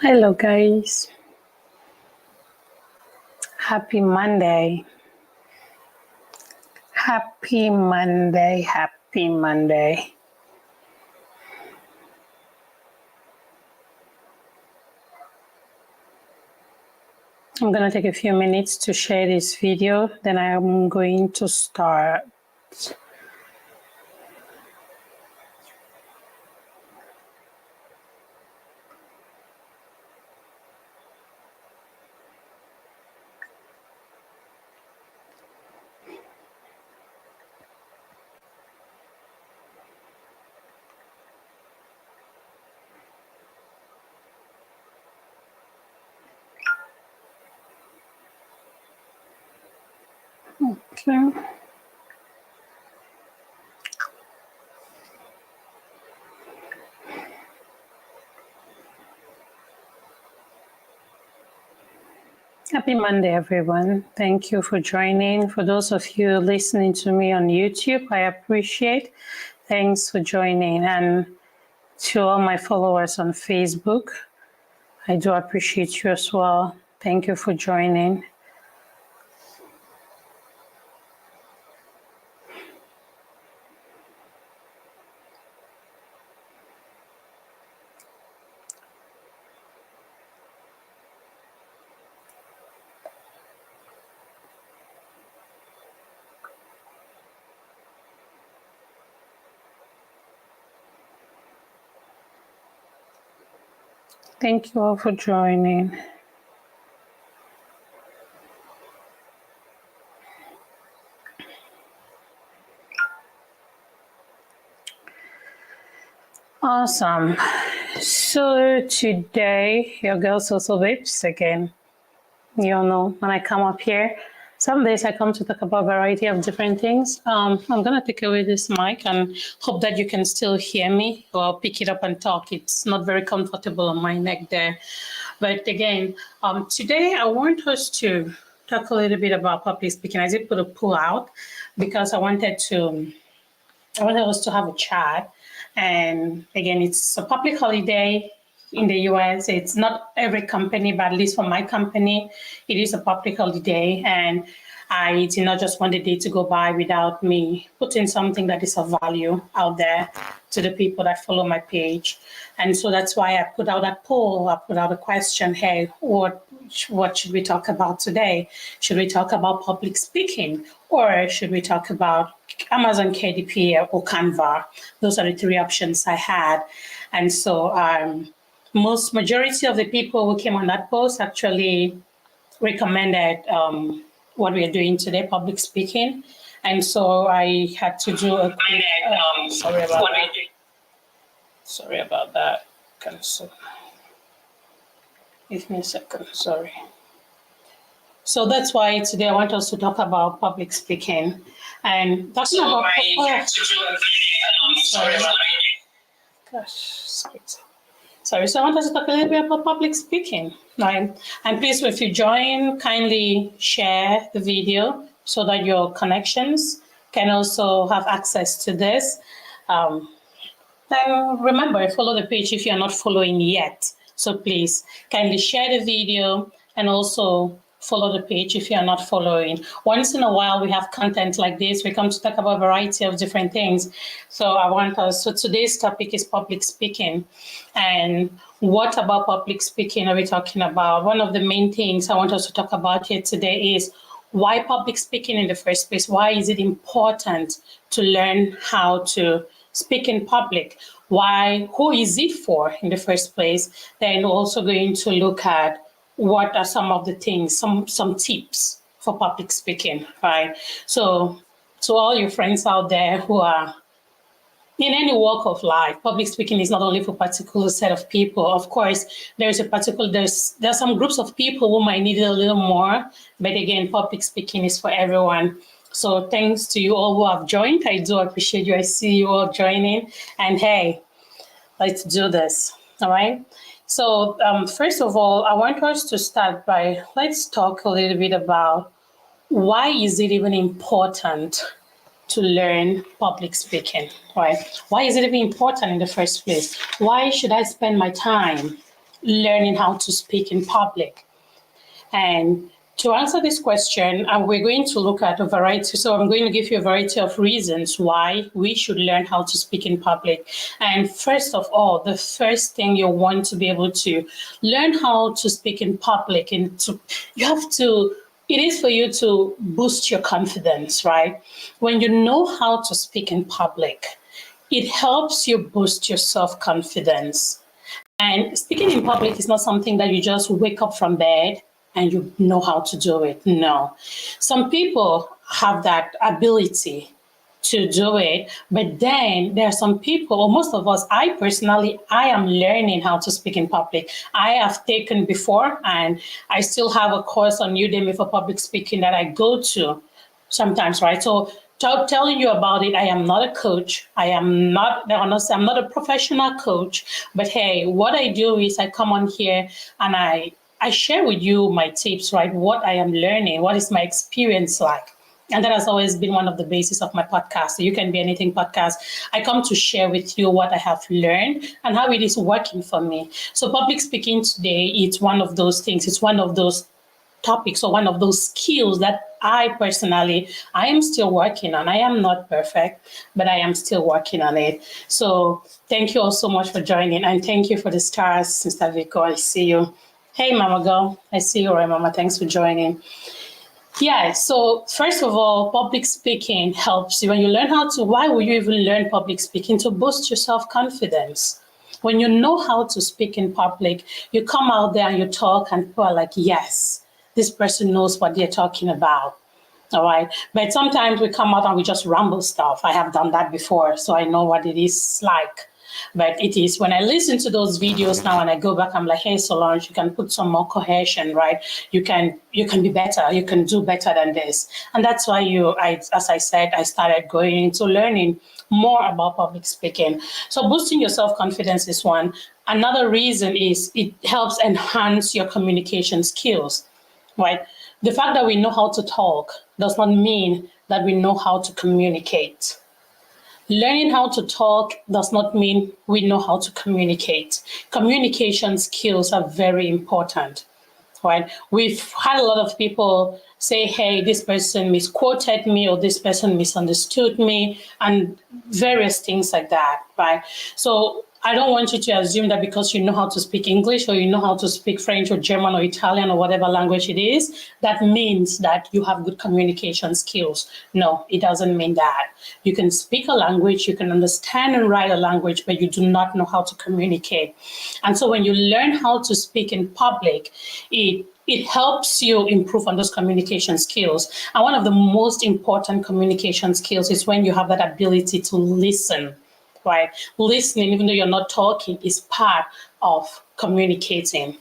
Hello, guys. Happy Monday. Happy Monday. Happy Monday. I'm going to take a few minutes to share this video, then I'm going to start. Okay. Happy Monday, everyone. Thank you for joining. For those of you listening to me on YouTube, I appreciate. Thanks for joining. And to all my followers on Facebook, I do appreciate you as well. Thank you for joining. Thank you all for joining. Awesome. So today, your girl's also babes again. You all know when I come up here, some days I come to talk about a variety of different things. I'm going to take away this mic and hope that you can still hear me, or I'll pick it up and talk. It's not very comfortable on my neck there. But again, today I want us to talk a little bit about public speaking. I did put a pull out because I wanted us to have a chat. And again, it's a public holiday in the US. It's not every company, but at least for my company, it is a public holiday. And I did not just want the day to go by without me putting something that is of value out there to the people that follow my page. And so that's why I put out that poll. I put out a question, hey, what should we talk about today? Should we talk about public speaking, or should we talk about Amazon KDP or Canva? Those are the three options I had. And so majority of the people who came on that post actually recommended what we are doing today, public speaking. And so I had to do a quick, sorry about that. Cancel. Give me a second, sorry. So that's why today I want us to talk about public speaking. And talking about Sorry, so I want us to talk a little bit about public speaking. Right? And please, if you join, kindly share the video so that your connections can also have access to this. Then remember, follow the page if you're not following yet. So please kindly share the video and also follow the page if you're not following. Once in a while, we have content like this. We come to talk about a variety of different things. So today's topic is public speaking. And what about public speaking are we talking about? One of the main things I want us to talk about here today is why public speaking in the first place? Why is it important to learn how to speak in public? Why? Who is it for in the first place? Then also going to look at what are some of the things, some tips for public speaking, right? So to all your friends out there who are in any walk of life, public speaking is not only for a particular set of people. Of course, there's some groups of people who might need it a little more, but again, public speaking is for everyone. So thanks to you all who have joined. I do appreciate you. I see you all joining. And hey, let's do this, all right? So first of all, I want us to start by, let's talk a little bit about why is it even important to learn public speaking, right? Why is it even important in the first place? Why should I spend my time learning how to speak in public? And to answer this question, we're going to look at a variety. So I'm going to give you a variety of reasons why we should learn how to speak in public. And first of all, the first thing you want to be able to learn how to speak in public, and it is for you to boost your confidence, right? When you know how to speak in public, it helps you boost your self-confidence. And speaking in public is not something that you just wake up from bed and you know how to do it. No. Some people have that ability to do it, but then there are some people, or most of us, I am learning how to speak in public. I have taken before, and I still have a course on Udemy for public speaking that I go to sometimes, right? So telling you about it, I am not a coach. I'm not a professional coach, but hey, what I do is I come on here and I share with you my tips, right? What I am learning, what is my experience like? And that has always been one of the basis of my podcast. So You Can Be Anything podcast. I come to share with you what I have learned and how it is working for me. So public speaking today, it's one of those things. It's one of those topics or one of those skills that I am still working on. I am not perfect, but I am still working on it. So thank you all so much for joining. And thank you for the stars, Sister Vico. I see you. Hey, Mama Girl. I see you, right, Mama. Thanks for joining. Yeah, so first of all, public speaking helps you. When you learn why would you even learn public speaking? To boost your self-confidence. When you know how to speak in public, you come out there and you talk and people are like, yes, this person knows what they're talking about. All right. But sometimes we come out and we just ramble stuff. I have done that before, so I know what it is like. But it is when I listen to those videos now and I go back, I'm like, hey, Solange, you can put some more cohesion, right? You can be better. You can do better than this. And that's why as I said, I started going into learning more about public speaking. So boosting your self-confidence is one. Another reason is it helps enhance your communication skills, right? The fact that we know how to talk does not mean that we know how to communicate. Learning how to talk does not mean we know how to communicate. Communication skills are very important, right? We've had a lot of people say, hey, this person misquoted me or this person misunderstood me and various things like that, right? So I don't want you to assume that because you know how to speak English or you know how to speak French or German or Italian or whatever language it is, that means that you have good communication skills. No, it doesn't mean that. You can speak a language, you can understand and write a language, but you do not know how to communicate. And so when you learn how to speak in public, it helps you improve on those communication skills. And one of the most important communication skills is when you have that ability to listen. Right? Listening, even though you're not talking, is part of communicating.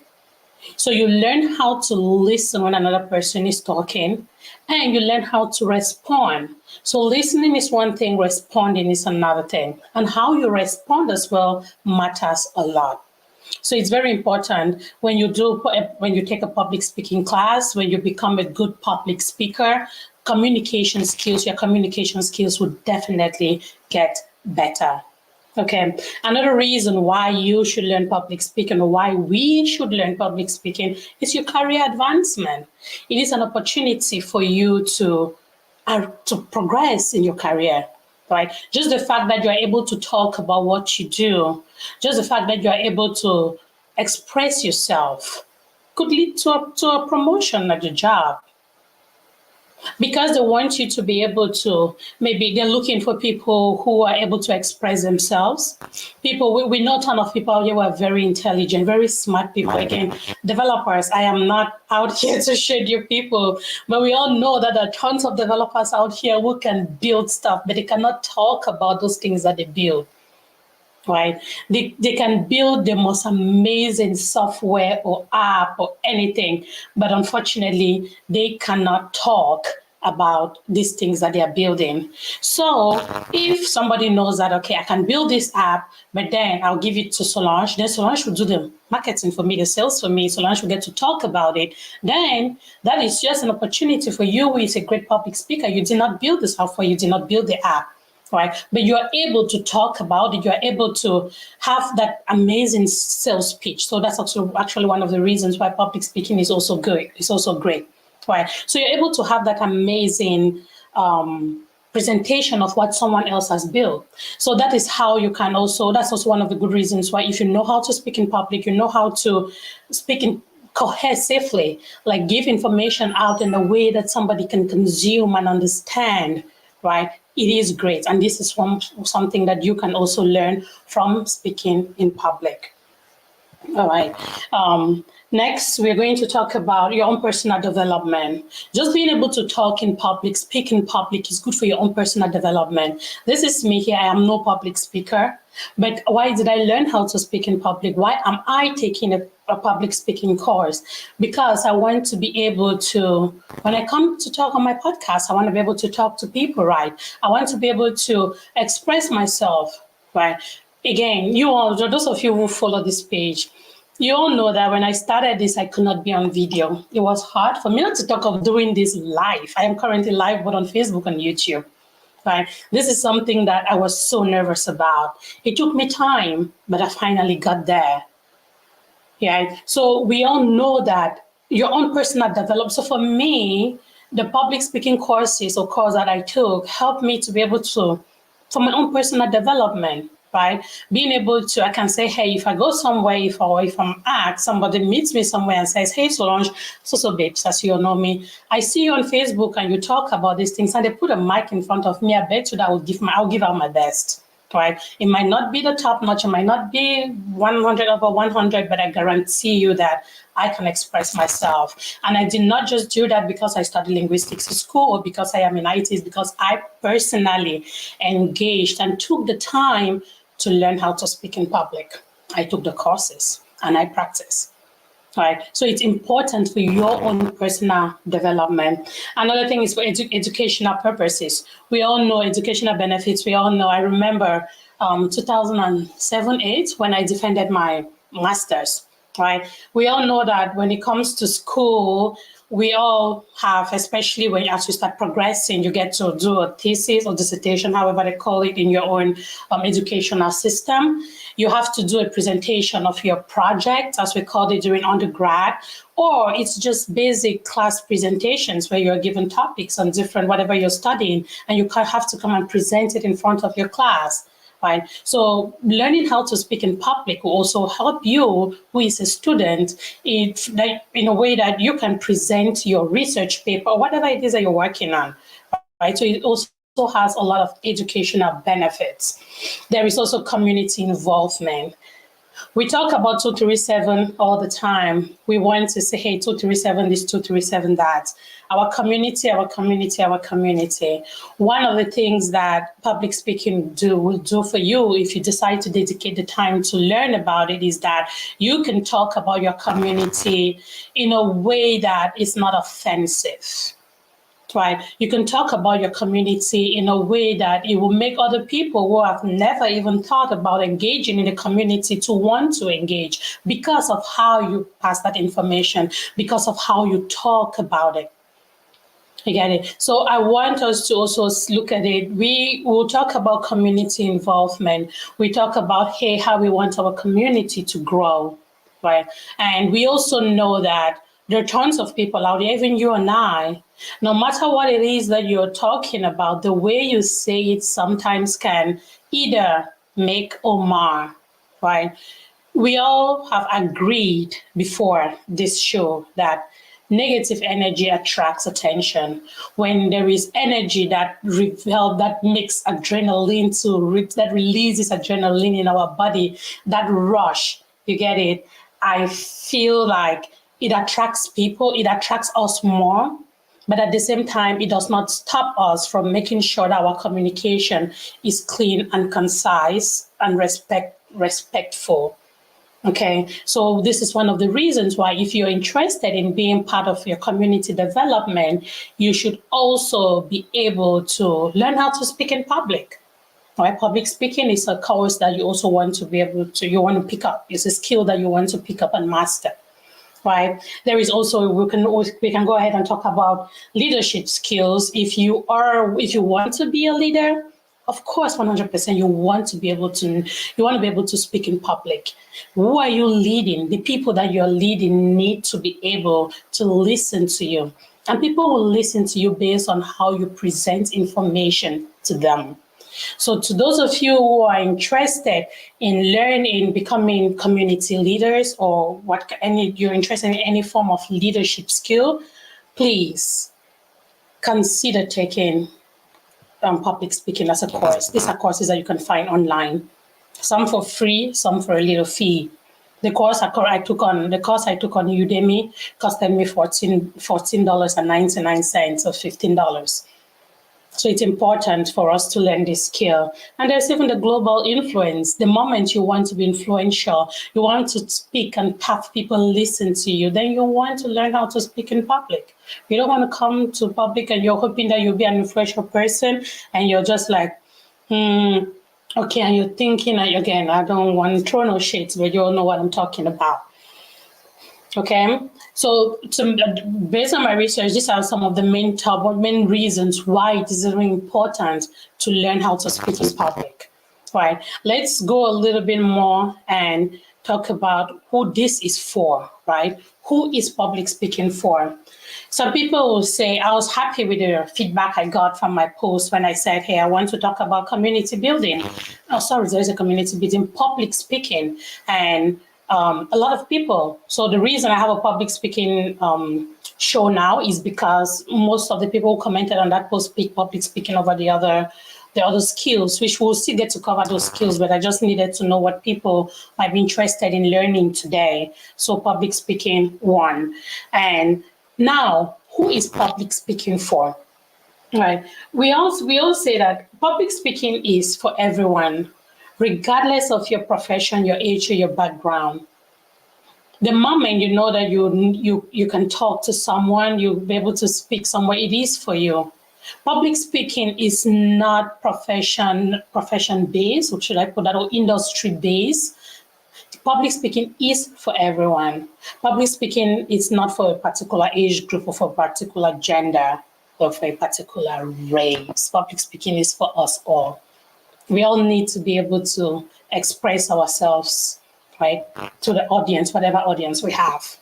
So you learn how to listen when another person is talking, and you learn how to respond. So listening is one thing, responding is another thing. And how you respond as well matters a lot. So it's very important when you take a public speaking class, when you become a good public speaker, your communication skills would definitely get better. Okay, another reason why you should learn public speaking or why we should learn public speaking is your career advancement. It is an opportunity for you to progress in your career, right? Just the fact that you're able to talk about what you do, just the fact that you're able to express yourself could lead to a promotion at your job. Because they want you to be able to, maybe they're looking for people who are able to express themselves. We know a ton of people out here who are very intelligent, very smart people. Again, developers, I am not out here to shade your people, but we all know that there are tons of developers out here who can build stuff, but they cannot talk about those things that they build. Right? They can build the most amazing software or app or anything, but unfortunately, they cannot talk about these things that they are building. So if somebody knows that, okay, I can build this app, but then I'll give it to Solange, then Solange will do the marketing for me, the sales for me, Solange will get to talk about it, then that is just an opportunity for you who is a great public speaker. You did not build the software, you did not build the app. right? But you are able to talk about it. You are able to have that amazing sales pitch. So that's also actually one of the reasons why public speaking is also good. It's also great, right? So you're able to have that amazing presentation of what someone else has built. So that is how you can also, that's also one of the good reasons why if you know how to speak in public, you know how to speak in cohesively, like give information out in a way that somebody can consume and understand, right? It is great. And this is something that you can also learn from speaking in public. All right. Next, we're going to talk about your own personal development. Just being able to talk in public, speak in public is good for your own personal development. This is me here. I am no public speaker. But why did I learn how to speak in public? Why am I taking a public speaking course? Because I want to be able to, when I come to talk on my podcast, I want to be able to talk to people, right? I want to be able to express myself, right? Again, you all, those of you who follow this page, you all know that when I started this, I could not be on video. It was hard for me not to talk of doing this live. I am currently live, but on Facebook and YouTube. Right? This is something that I was so nervous about. It took me time, but I finally got there. Yeah. So we all know that your own personal development. So for me, the public speaking courses or course that I took helped me to be able to, for my own personal development, right? Being able to, I can say, hey, if I go somewhere, if I'm asked, somebody meets me somewhere and says, hey, Solange, so babes, as you all know me, I see you on Facebook and you talk about these things, and they put a mic in front of me. I bet you that I'll give out my best. Right? It might not be the top notch, it might not be 100 over 100, but I guarantee you that I can express myself. And I did not just do that because I studied linguistics in school or because I am in IT, it's because I personally engaged and took the time to learn how to speak in public. I took the courses and I practice. Right. So it's important for your own personal development. Another thing is for educational purposes. We all know educational benefits. We all know, I remember 2007-8 when I defended my master's, right? We all know that when it comes to school, we all have, especially when as you start progressing, you get to do a thesis or dissertation, however they call it in your own educational system. You have to do a presentation of your project, as we called it during undergrad, or it's just basic class presentations where you're given topics on different, whatever you're studying, and you have to come and present it in front of your class. Right. So learning how to speak in public will also help you, who is a student, in a way that you can present your research paper or whatever it is that you're working on. Right. So it also has a lot of educational benefits. There is also community involvement. We talk about 237 all the time. We want to say, hey, 237 this, 237 that. Our community, our community, our community. One of the things that public speaking will do for you if you decide to dedicate the time to learn about it is that you can talk about your community in a way that is not offensive. Right. You can talk about your community in a way that it will make other people who have never even thought about engaging in the community to want to engage because of how you pass that information, because of how you talk about it. You get it? So I want us to also look at it. We will talk about community involvement. We talk about, hey, how we want our community to grow, right? And we also know that there are tons of people out there, even you and I, no matter what it is that you're talking about, the way you say it sometimes can either make or mar, right? We all have agreed before this show that negative energy attracts attention. When there is energy that makes adrenaline that releases adrenaline in our body, that rush, you get it? I feel like it attracts people, it attracts us more, but at the same time, it does not stop us from making sure that our communication is clean and concise and respectful. Okay, so this is one of the reasons why if you're interested in being part of your community development, you should also be able to learn how to speak in public. Right? Public speaking is a course that you also want to be able to, you want to pick up. It's a skill that you want to pick up and master. Right. There is also, we can go ahead and talk about leadership skills. If you want to be a leader, Of course, 100%, you want to be able to speak in public. Who are you leading? The people that you're leading need to be able to listen to you. And people will listen to you based on how you present information to them. So to those of you who are interested in learning, becoming community leaders, or you're interested in any form of leadership skill, please consider taking public speaking as a course. These are courses that you can find online, some for free, some for a little fee. The course I took on Udemy costed me $14.99 or $15. So it's important for us to learn this skill. And there's even the global influence. The moment you want to be influential, you want to speak and have people listen to you, then you want to learn how to speak in public. You don't want to come to public and you're hoping that you'll be an influential person and you're just like, okay, and you're thinking, again, I don't want to throw no shades, but you all know what I'm talking about. Okay, so based on my research, these are some of the main reasons why it is really important to learn how to speak in public. Right, let's go a little bit more and talk about who this is for, right? Who is public speaking for? Some people will say, I was happy with the feedback I got from my post when I said, hey, I want to talk about community building. Oh, sorry, there's a community building, public speaking, and a lot of people. So the reason I have a public speaking show now is because most of the people who commented on that post speak public speaking over the other skills, which we'll still get to cover those skills, but I just needed to know what people might be interested in learning today. So public speaking, one. And now, who is public speaking for? Right. We all say that public speaking is for everyone, regardless of your profession, your age, or your background. The moment you know that you can talk to someone, you'll be able to speak somewhere, it is for you. Public speaking is not profession based, or should I put that, or industry based. Public speaking is for everyone. Public speaking is not for a particular age group or for a particular gender or for a particular race. Public speaking is for us all. We all need to be able to express ourselves, right, to the audience, whatever audience we have.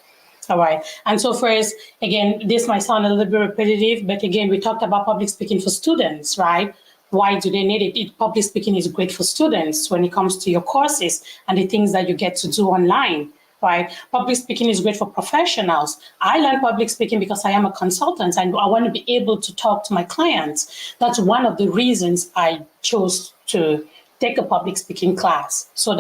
All right. And so first, again, this might sound a little bit repetitive, but again, we talked about public speaking for students, right? Why do they need it? Public speaking is great for students when it comes to your courses and the things that you get to do online, right? Public speaking is great for professionals. I learned public speaking because I am a consultant and I want to be able to talk to my clients. That's one of the reasons I chose to take a public speaking class. So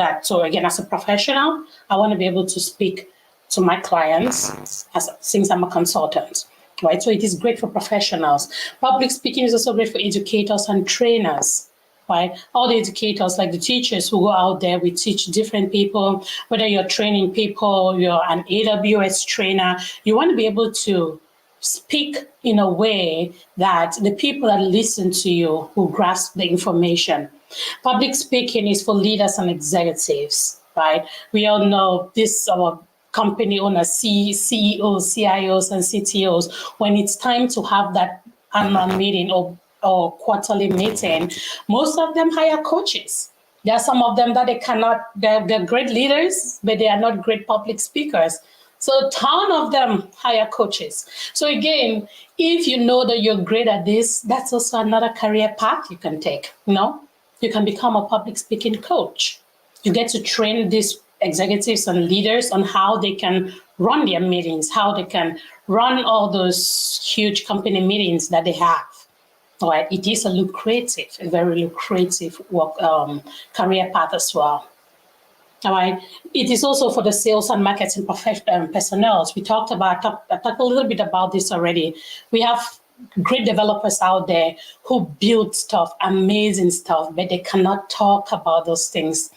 again, as a professional, I want to be able to speak to my clients since I'm a consultant. Right, so it is great for professionals. Public speaking is also great for educators and trainers, right? All the educators, like the teachers who go out there, we teach different people, whether you're training people, you're an AWS trainer, you want to be able to speak in a way that the people that listen to you will grasp the information. Public speaking is for leaders and executives, right? We all know this, company owners, CEOs, CIOs, and CTOs, when it's time to have that annual meeting or quarterly meeting, most of them hire coaches. There are some of them that they're great leaders, but they are not great public speakers. So a ton of them hire coaches. So again, if you know that you're great at this, that's also another career path you can take. You can become a public speaking coach. You get to train these executives and leaders on how they can run their meetings, how they can run all those huge company meetings that they have. All right, it is a very lucrative work, career path as well. All right, it is also for the sales and marketing personnel. We talked a little bit about this already. We have great developers out there who build stuff, amazing stuff, but they cannot talk about those things.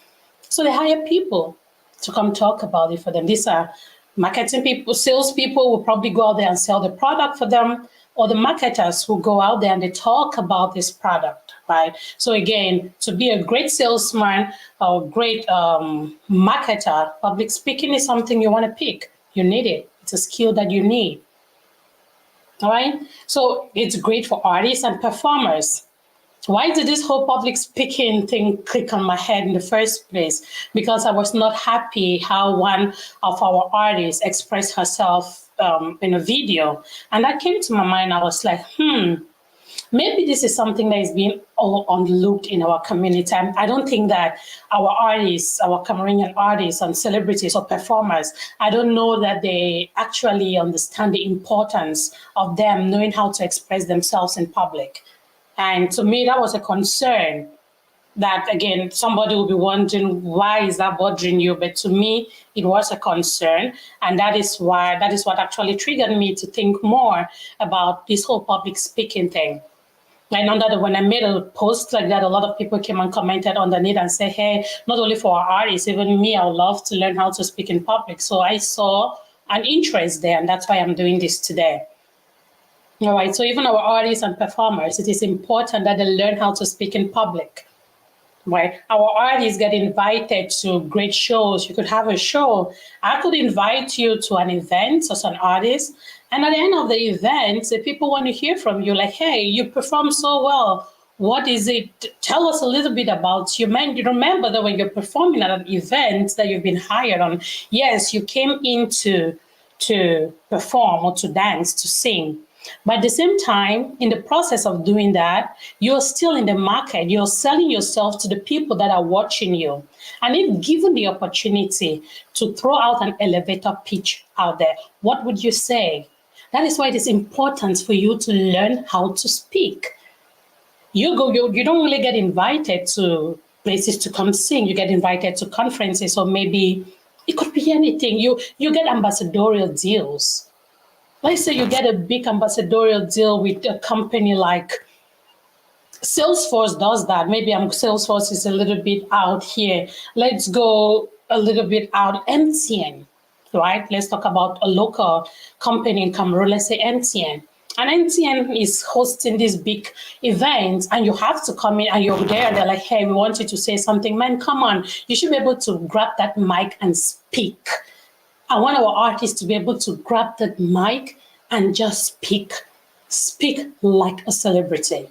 So they hire people to come talk about it for them. These are marketing people, sales people will probably go out there and sell the product for them, or the marketers who go out there and they talk about this product, right? So again, to be a great salesman or great marketer, public speaking is something you want to pick. You need it. It's a skill that you need. All right. So it's great for artists and performers. Why did this whole public speaking thing click on my head in the first place? Because I was not happy how one of our artists expressed herself in a video. And that came to my mind. I was like, maybe this is something that is being overlooked in our community. I don't think that our artists, our Cameroonian artists and celebrities or performers, I don't know that they actually understand the importance of them knowing how to express themselves in public. And to me, that was a concern that, again, somebody will be wondering, why is that bothering you? But to me, it was a concern. And that is what actually triggered me to think more about this whole public speaking thing. I know that when I made a post like that, a lot of people came and commented underneath and said, hey, not only for our artists, even me, I would love to learn how to speak in public. So I saw an interest there, and that's why I'm doing this today. All right, so even our artists and performers, it is important that they learn how to speak in public. Right, our artists get invited to great shows. You could have a show. I could invite you to an event as an artist, and at the end of the event, the people want to hear from you, like, hey, you perform so well. What is it? Tell us a little bit about you. Man, you remember that when you're performing at an event that you've been hired on, yes, you came in to perform or to dance, to sing. But at the same time, in the process of doing that, you're still in the market. You're selling yourself to the people that are watching you. And if given the opportunity to throw out an elevator pitch out there, what would you say? That is why it is important for you to learn how to speak. You don't really get invited to places to come sing. You get invited to conferences, or maybe it could be anything. You get ambassadorial deals. Let's say you get a big ambassadorial deal with a company like Salesforce does that. Maybe Salesforce is a little bit out here. Let's go a little bit out. MTN, right? Let's talk about a local company in Cameroon. Let's say MTN. And MTN is hosting this big event, and you have to come in, and you're there. They're like, hey, we want you to say something. Man, come on. You should be able to grab that mic and speak. I want our artists to be able to grab that mic and just speak like a celebrity.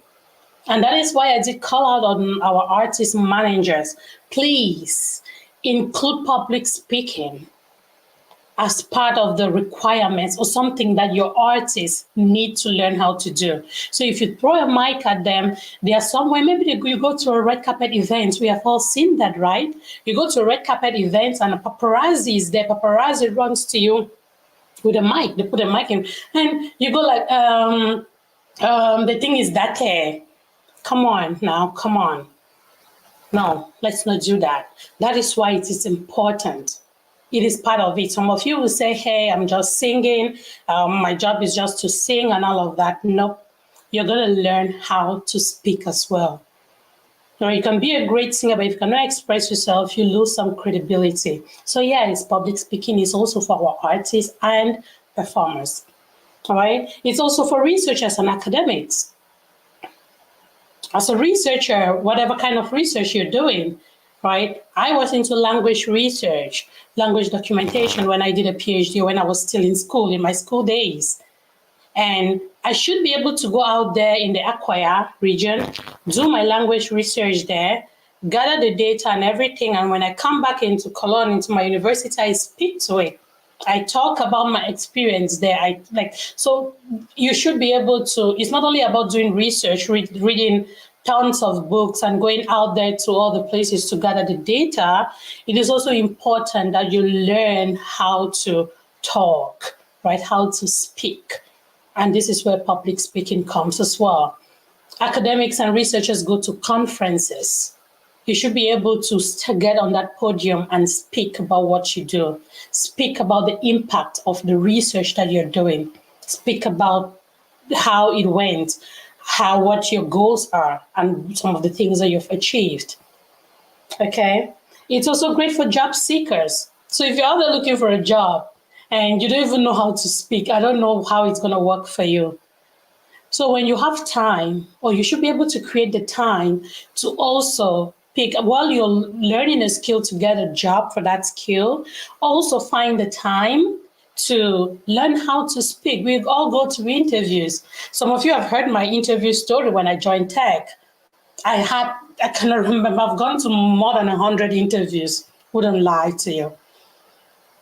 And that is why I did call out on our artist managers. Please include public speaking as part of the requirements, or something that your artists need to learn how to do. So if you throw a mic at them, they are somewhere, maybe you go to a red carpet event. We have all seen that, right? You go to a red carpet event and a paparazzi is there. Paparazzi runs to you with a mic. They put a mic in, and you go like, the thing is that hair. Come on now, come on. No, let's not do that. That is why it is important. It is part of it. Some of you will say, hey, I'm just singing. My job is just to sing and all of that. Nope. You're going to learn how to speak as well. You can be a great singer, but if you cannot express yourself, you lose some credibility. So yes, public speaking is also for our artists and performers. All right. It's also for researchers and academics. As a researcher, whatever kind of research you're doing, right? I was into language research, language documentation when I did a PhD, when I was still in school, in my school days. And I should be able to go out there in the Akwaya region, do my language research there, gather the data and everything. And when I come back into Cologne, into my university, I speak to it. I talk about my experience there. So you should be able to, it's not only about doing research, reading tons of books and going out there to all the places to gather the data. It is also important that you learn how to talk, right? How to speak. And this is where public speaking comes as well. Academics and researchers go to conferences. You should be able to get on that podium and speak about what you do. Speak about the impact of the research that you're doing. Speak about how it went, what your goals are, and some of the things that you've achieved. Okay? It's also great for job seekers. So if you're out there looking for a job and you don't even know how to speak, I don't know how it's going to work for you. So when you have time, or you should be able to create the time to also pick, while you're learning a skill, to get a job for that skill, also find the time to learn how to speak. We all go to interviews. Some of you have heard my interview story when I joined tech. I cannot remember, I've gone to more than 100 interviews, wouldn't lie to you.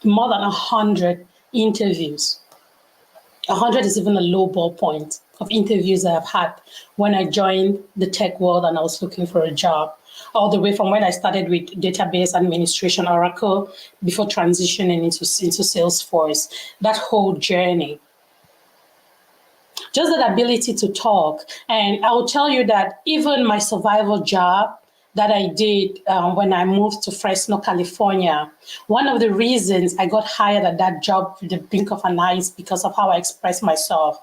More than 100 interviews. 100 is even a low ball point of interviews I have had when I joined the tech world and I was looking for a job. All the way from when I started with database administration, Oracle, before transitioning into Salesforce, that whole journey. Just that ability to talk. And I will tell you that even my survival job that I did when I moved to Fresno, California, one of the reasons I got hired at that job with the blink of an eye is because of how I express myself,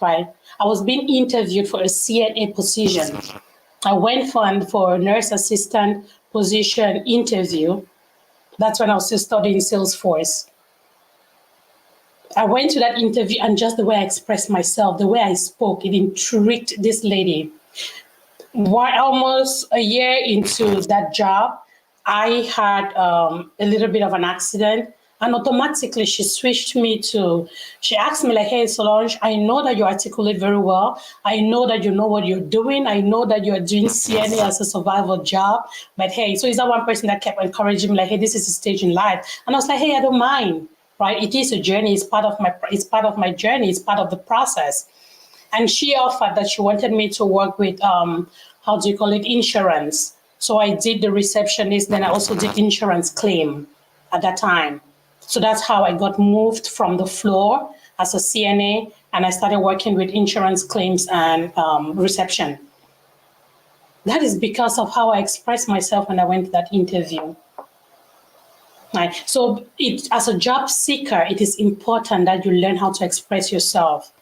right? I was being interviewed for a CNA position. I went for a nurse assistant position interview. That's when I was still studying Salesforce. I went to that interview and just the way I expressed myself, the way I spoke, it intrigued this lady. Almost a year into that job, I had a little bit of an accident, and automatically she switched me to, she asked me like, hey, Solange, I know that you articulate very well. I know that you know what you're doing. I know that you're doing CNA as a survival job, but hey, so is that one person that kept encouraging me like, hey, this is a stage in life. And I was like, hey, I don't mind, right? It is a journey. It's part of my journey. It's part of the process. And she offered that she wanted me to work with, how do you call it, insurance. So I did the receptionist, then I also did insurance claim at that time. So that's how I got moved from the floor as a CNA, and I started working with insurance claims and reception. That is because of how I expressed myself when I went to that interview. Right. So as a job seeker, it is important that you learn how to express yourself.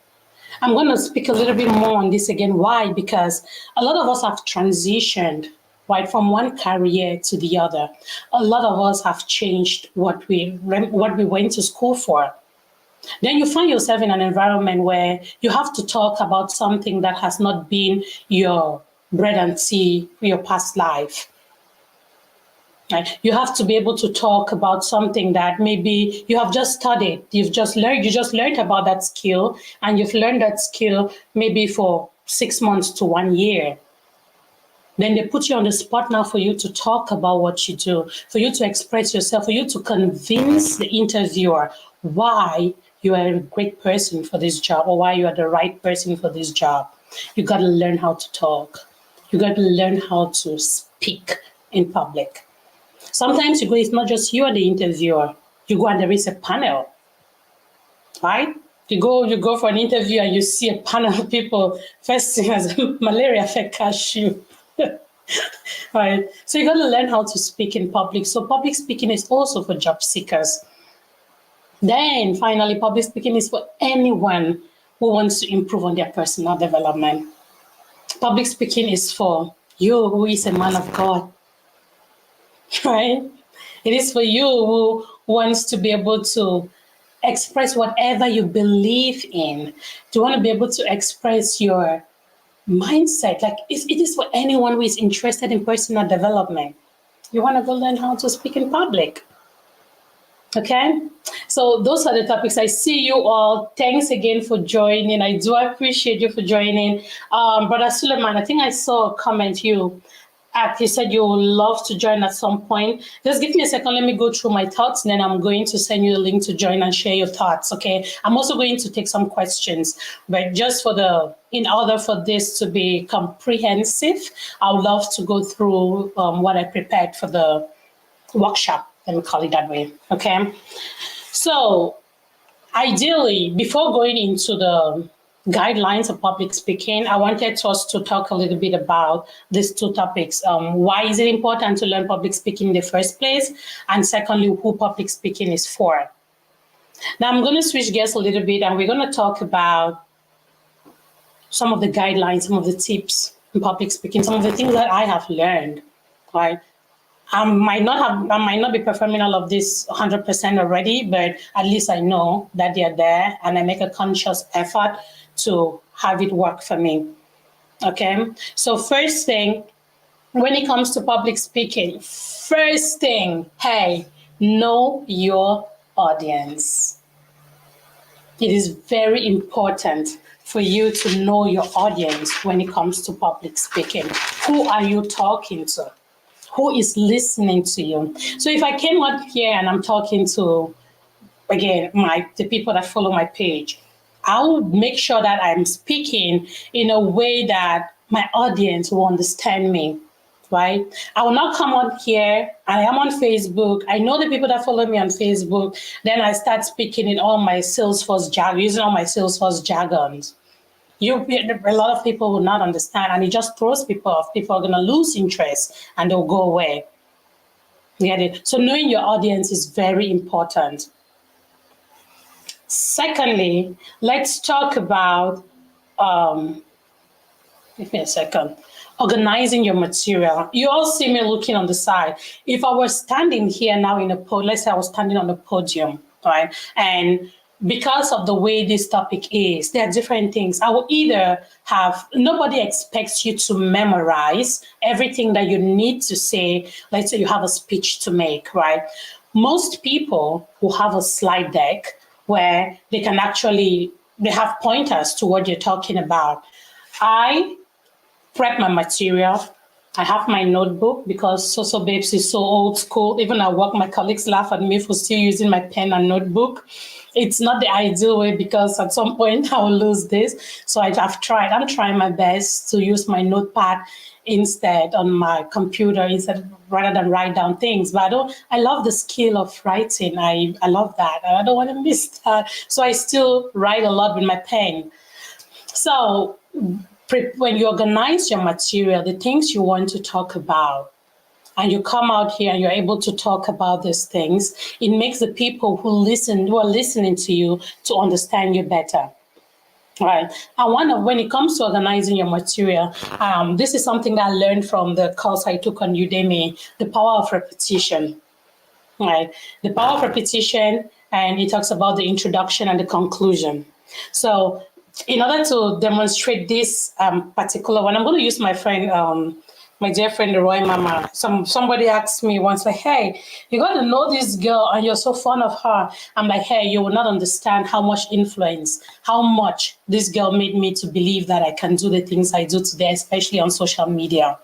I'm going to speak a little bit more on this again. Why? Because a lot of us have transitioned, right, from one career to the other. A lot of us have changed what we went to school for. Then you find yourself in an environment where you have to talk about something that has not been your bread and tea, your past life. Right? You have to be able to talk about something that maybe you have just studied, you just learned about that skill, and you've learned that skill maybe for 6 months to 1 year. Then they put you on the spot now for you to talk about what you do, for you to express yourself, for you to convince the interviewer why you are a great person for this job or why you are the right person for this job. You got to learn how to talk. You got to learn how to speak in public. Sometimes you go, it's not just you and the interviewer. You go and there is a panel, right? You go for an interview and you see a panel of people. First thing as malaria affect you. Right? So you got to learn how to speak in public. So public speaking is also for job seekers. Then finally, public speaking is for anyone who wants to improve on their personal development. Public speaking is for you who is a man of God. Right? It is for you who wants to be able to express whatever you believe in. Do you want to be able to express your mindset? Like it is for anyone who is interested in personal development. You want to go learn how to speak in public. Okay, so those are the topics. I see you all. Thanks again for joining. I do appreciate you for joining. Brother Suleiman, I think I saw a comment you said you would love to join at some point. Just give me a second. Let me go through my thoughts, and then I'm going to send you the link to join and share your thoughts. Okay. I'm also going to take some questions, but just in order for this to be comprehensive, I would love to go through what I prepared for the workshop. Let me call it that way. Okay. So ideally, before going into the guidelines of public speaking, I wanted us to talk a little bit about these two topics. Why is it important to learn public speaking in the first place? And secondly, who public speaking is for. Now I'm going to switch gears a little bit and we're going to talk about some of the guidelines, some of the tips in public speaking, some of the things that I have learned, right? I might not be performing all of this 100% already, but at least I know that they're there and I make a conscious effort to have it work for me. Okay. So first thing, when it comes to public speaking, first thing, hey, know your audience. it is very important for you to know your audience when it comes to public speaking. Who are you talking to? Who is listening to you? So if I came up here and I'm talking to, again, the people that follow my page, I will make sure that I'm speaking in a way that my audience will understand me, right? I will not come on here. I am on Facebook. I know the people that follow me on Facebook. Then I start speaking in all my Salesforce jargon, using all my Salesforce jargons. A lot of people will not understand, and it just throws people off. People are going to lose interest and they'll go away. You get it? So knowing your audience is very important. Secondly, let's talk about, give me a second, organizing your material. You all see me looking on the side. If I was standing here now in a podium, let's say I was standing on a podium, right? And because of the way this topic is, there are different things. I will either have, nobody expects you to memorize everything that you need to say. Let's say you have a speech to make, right? Most people will have a slide deck where they can actually, they have pointers to what you're talking about. I prep my material. I have my notebook because Soso Babes is so old school. Even at work, my colleagues laugh at me for still using my pen and notebook. It's not the ideal way because at some point I will lose this. So I'm trying my best to use my notepad instead on my computer rather than write down things. But I love the skill of writing. I love that. I don't want to miss that. So I still write a lot with my pen. So when you organize your material, the things you want to talk about, and you come out here and you're able to talk about these things, it makes the people who are listening to you to understand you better. Right. And when it comes to organizing your material, this is something that I learned from the course I took on Udemy, the power of repetition. Right. The power of repetition, and it talks about the introduction and the conclusion. So in order to demonstrate this particular one, I'm going to use my friend, my dear friend, Roy Mama. Somebody asked me once, like, hey, you got to know this girl and you're so fond of her. I'm like, hey, you will not understand how much influence, how much this girl made me to believe that I can do the things I do today, especially on social media.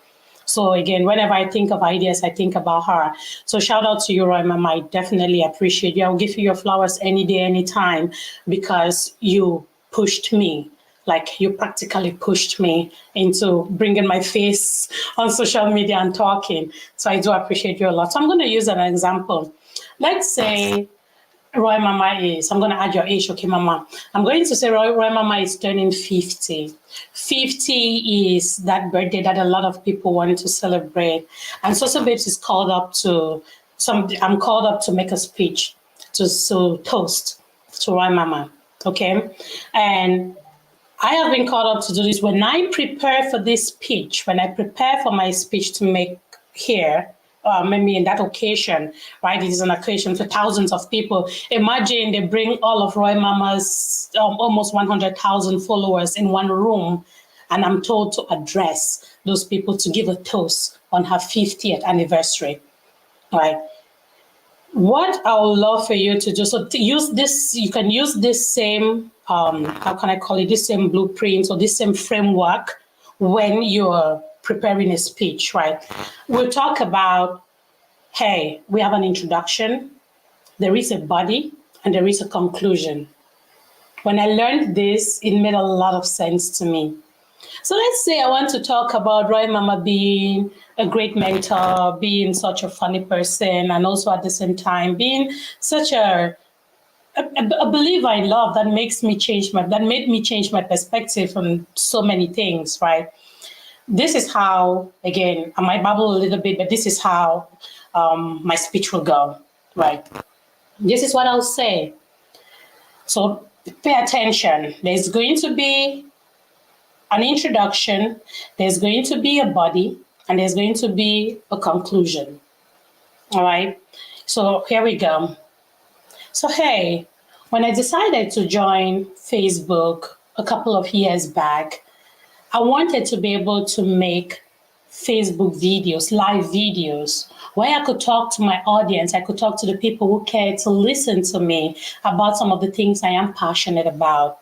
So again, whenever I think of ideas, I think about her. So shout out to you, Roy Mama. I definitely appreciate you. I'll give you your flowers any day, anytime, because you pushed me. Like, you practically pushed me into bringing my face on social media and talking. So I do appreciate you a lot. So I'm going to use an example. Let's say Roy Mama I'm going to add your age, okay, Mama. I'm going to say Roy Mama is turning 50. 50 is that birthday that a lot of people want to celebrate. And Soso Babes is I'm called up to make a speech, to toast to Roy Mama, okay? And I have been called up to do this. When I prepare for this speech, when I prepare for my speech to make here, maybe in that occasion, right? It is an occasion for thousands of people. Imagine they bring all of Roy Mama's almost 100,000 followers in one room, and I'm told to address those people, to give a toast on her 50th anniversary, right? What I would love for you to do, so to use this, you can use this same, how can I call it, this same blueprint or this same framework when you're preparing a speech, right? We'll talk about, hey, we have an introduction, there is a body, and there is a conclusion. When I learned this, it made a lot of sense to me. So let's say I want to talk about Roy Mama being a great mentor, being such a funny person, and also at the same time being such a believer in love that made me change my perspective on so many things, right? This is how, again, I might babble a little bit, but this is how my speech will go, right? This is what I'll say. So pay attention. There's going to be an introduction, there's going to be a body, and there's going to be a conclusion. All right, so here we go. So hey, when I decided to join Facebook a couple of years back, I wanted to be able to make Facebook videos, live videos, where I could talk to my audience. I could talk to the people who care to listen to me about some of the things I am passionate about.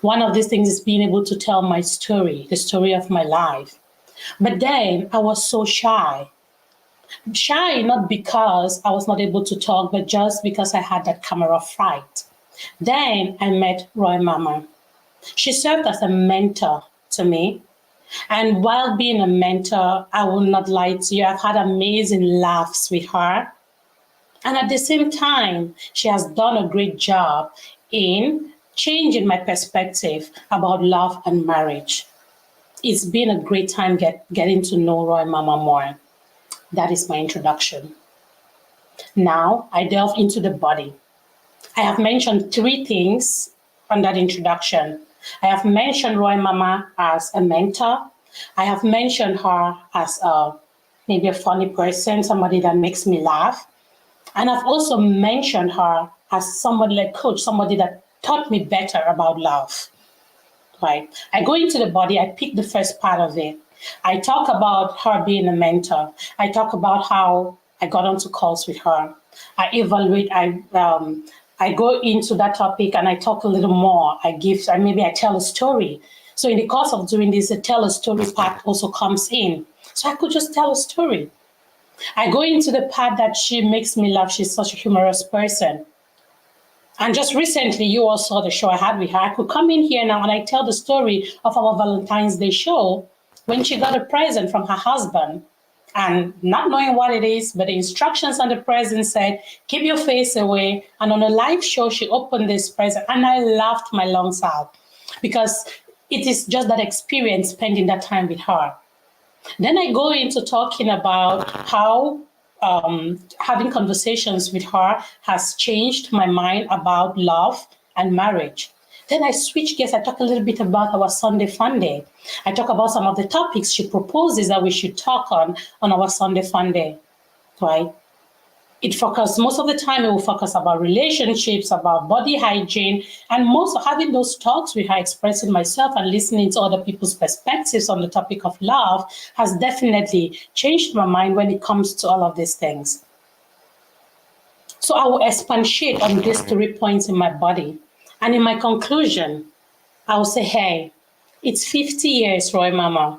One of these things is being able to tell my story, the story of my life. But then I was so shy. Shy not because I was not able to talk, but just because I had that camera fright. Then I met Roy Mama. She served as a mentor to me. And while being a mentor, I will not lie to you, I've had amazing laughs with her. And at the same time, she has done a great job in changing my perspective about love and marriage. It's been a great time getting to know Roy Mama more. That is my introduction. Now I delve into the body. I have mentioned 3 things on that introduction. I have mentioned Roy Mama as a mentor. I have mentioned her as maybe a funny person, somebody that makes me laugh. And I've also mentioned her as somebody like coach, somebody that taught me better about love. Right? I go into the body, I pick the first part of it. I talk about her being a mentor. I talk about how I got onto calls with her. I evaluate, I go into that topic and I talk a little more. Maybe I tell a story. So in the course of doing this, the tell a story part also comes in. So I could just tell a story. I go into the part that she makes me laugh. She's such a humorous person. And just recently, you all saw the show I had with her. I could come in here now and I tell the story of our Valentine's Day show when she got a present from her husband. And not knowing what it is, but the instructions on the present said, keep your face away. And on a live show, she opened this present and I laughed my lungs out because it is just that experience spending that time with her. Then I go into talking about how having conversations with her has changed my mind about love and marriage. Then I switch gears. I talk a little bit about our Sunday Fun Day. I talk about some of the topics she proposes that we should talk on our Sunday Fun Day, right? Most of the time, it will focus about relationships, about body hygiene, and most of having those talks with her, expressing myself and listening to other people's perspectives on the topic of love has definitely changed my mind when it comes to all of these things. So I will expatiate on these 3 points in my body. And in my conclusion, I will say, hey, it's 50 years, Roy Mama,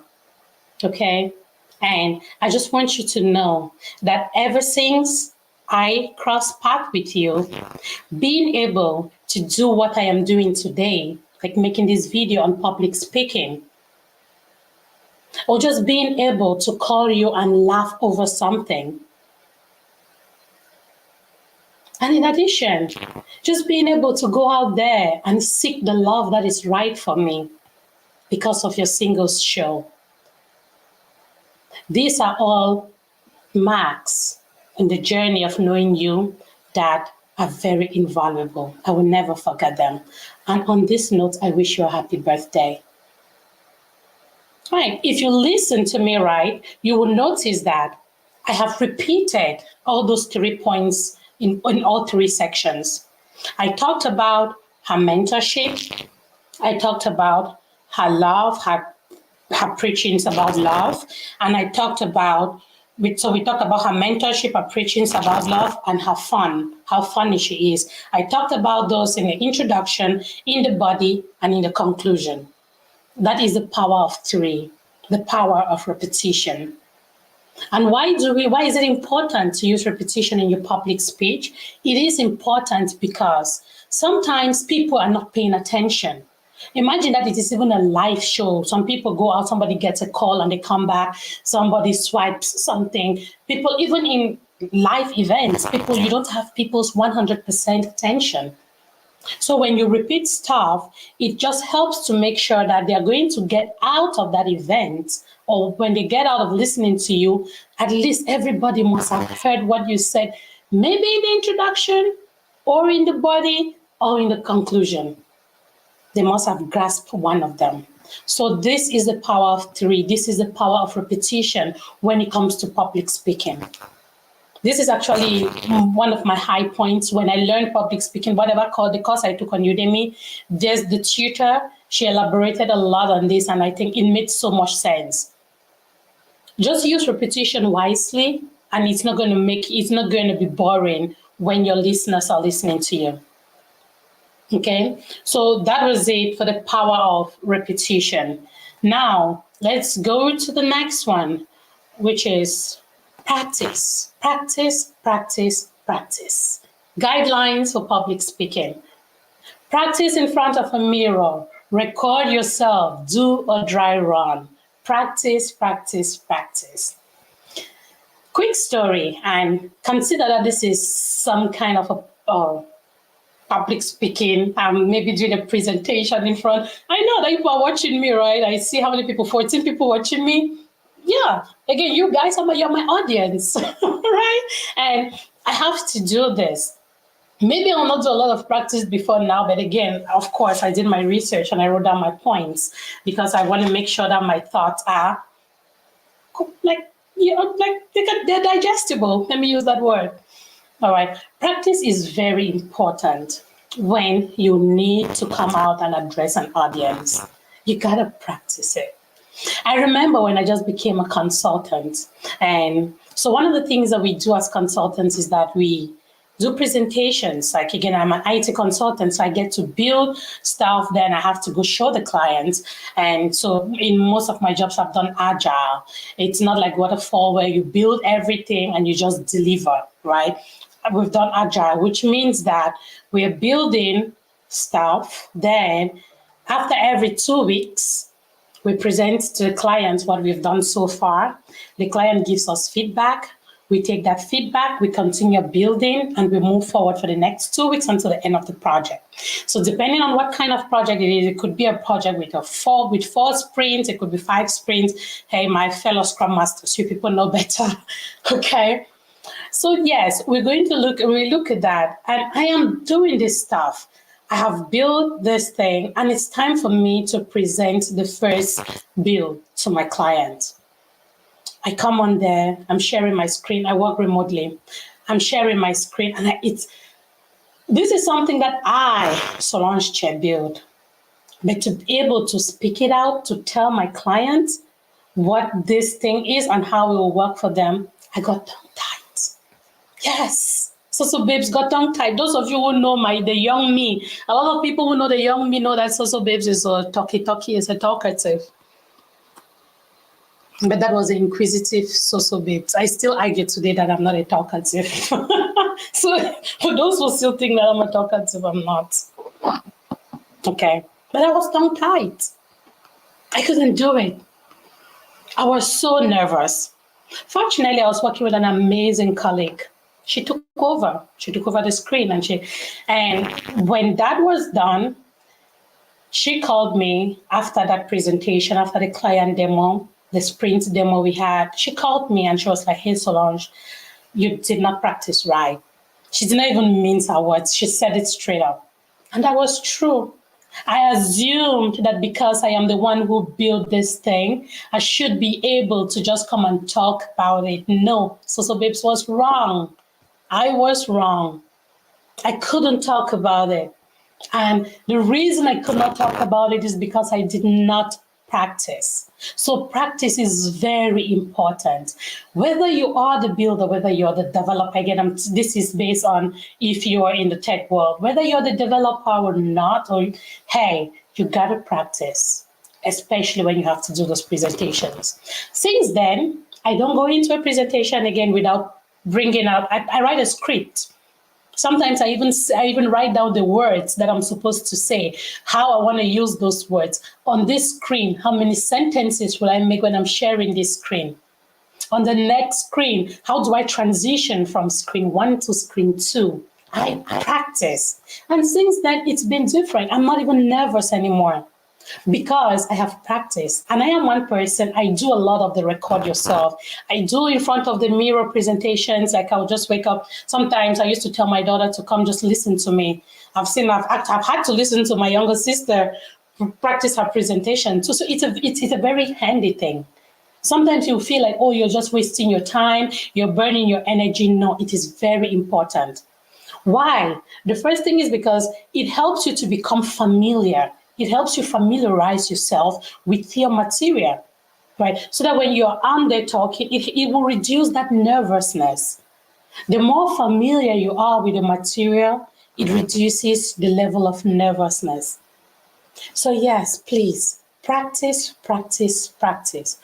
okay? And I just want you to know that ever since I crossed path with you, being able to do what I am doing today, like making this video on public speaking, or just being able to call you and laugh over something. And in addition, just being able to go out there and seek the love that is right for me because of your singles show. These are all marks in the journey of knowing you that are very invaluable. I will never forget them. And on this note, I wish you a happy birthday. Right, if you listen to me right, you will notice that I have repeated all those 3 points in all 3 sections. I talked about her mentorship. I talked about her love, her preachings about love. And I talked about, we talked about her mentorship, her preachings about love, and her fun, how funny she is. I talked about those in the introduction, in the body, and in the conclusion. That is the power of 3, the power of repetition. And why is it important to use repetition in your public speech? It is important because sometimes people are not paying attention. Imagine that it is even a live show. Some people go out, somebody gets a call and they come back, somebody swipes something. People, even in live events, you don't have people's 100% attention. So when you repeat stuff, it just helps to make sure that they're going to get out of that event, or when they get out of listening to you, at least everybody must have heard what you said, maybe in the introduction or in the body or in the conclusion. They must have grasped one of them. So this is the power of 3. This is the power of repetition when it comes to public speaking. This is actually one of my high points when I learned public speaking, whatever the course I took on Udemy. There's the tutor, she elaborated a lot on this, and I think it made so much sense. Just use repetition wisely, and it's not going to be boring when your listeners are listening to you. Okay, so that was it for the power of repetition. Now, let's go to the next one, which is practice, practice, practice, practice. Guidelines for public speaking. Practice in front of a mirror. Record yourself. Do a dry run. Practice, practice, practice. Quick story, and consider that this is some kind of a public speaking, maybe doing a presentation in front. I know that people are watching me, right? I see how many people, 14 people watching me. Yeah, again, you guys you're my audience, right? And I have to do this. Maybe I'll not do a lot of practice before now, but again, of course, I did my research and I wrote down my points because I want to make sure that my thoughts are they're digestible. Let me use that word. All right. Practice is very important when you need to come out and address an audience. You got to practice it. I remember when I just became a consultant. And so one of the things that we do as consultants is that we do presentations. Like, again, I'm an IT consultant, so I get to build stuff, then I have to go show the clients. And so in most of my jobs, I've done agile. It's not like waterfall where you build everything and you just deliver, right? We've done agile, which means that we're building stuff. Then after every 2 weeks, we present to the client what we've done so far. The client gives us feedback. We take that feedback, we continue building, and we move forward for the next 2 weeks until the end of the project. So depending on what kind of project it is, it could be a project with four sprints, it could be 5 sprints. Hey, my fellow Scrum Masters, you people know better, okay? So yes, we look at that, and I am doing this stuff. I have built this thing, and it's time for me to present the first build to my client. I come on there, I'm sharing my screen. I work remotely. I'm sharing my screen, and this is something that I, Solange Che, build. But to be able to speak it out, to tell my clients what this thing is and how it will work for them, I got tongue-tied. Yes. So Babes got tongue-tied. Those of you who know the young me, a lot of people who know the young me know that So Babes is a talky, is a talkative. But that was an inquisitive So Babes. I still argue today that I'm not a talkative. So for those who still think that I'm a talkative, I'm not. Okay. But I was tongue-tied. I couldn't do it. I was so nervous. Fortunately, I was working with an amazing colleague. She took over. She took over the screen, and when that was done, she called me after that presentation, after the client demo, the sprint demo we had. She called me and she was like, "Hey, Solange, you did not practice right." She did not even mince her words. She said it straight up. And that was true. I assumed that because I am the one who built this thing, I should be able to just come and talk about it. No, So Babes was wrong. I was wrong. I couldn't talk about it. And the reason I could not talk about it is because I did not practice. So practice is very important. Whether you are the builder, whether you're the developer, again, this is based on if you are in the tech world, whether you're the developer or not, hey, you gotta practice, especially when you have to do those presentations. Since then, I don't go into a presentation again without bringing up, I write a script. Sometimes I even write down the words that I'm supposed to say, how I want to use those words. On this screen, how many sentences will I make when I'm sharing this screen? On the next screen, how do I transition from screen 1 to screen 2? I practice. And since then, it's been different. I'm not even nervous anymore because I have practiced. And I am one person, I do a lot of the record yourself. I do in front of the mirror presentations, like I'll just wake up. Sometimes I used to tell my daughter to come just listen to me. I've had to listen to my younger sister practice her presentation too. So it's a very handy thing. Sometimes you feel like, oh, you're just wasting your time, you're burning your energy. No, it is very important. Why? The first thing is because it helps you to become familiar. It helps you familiarize yourself with your material. right? So that when you're on there talking, it will reduce that nervousness. The more familiar you are with the material, it reduces the level of nervousness. So yes, please practice, practice, practice.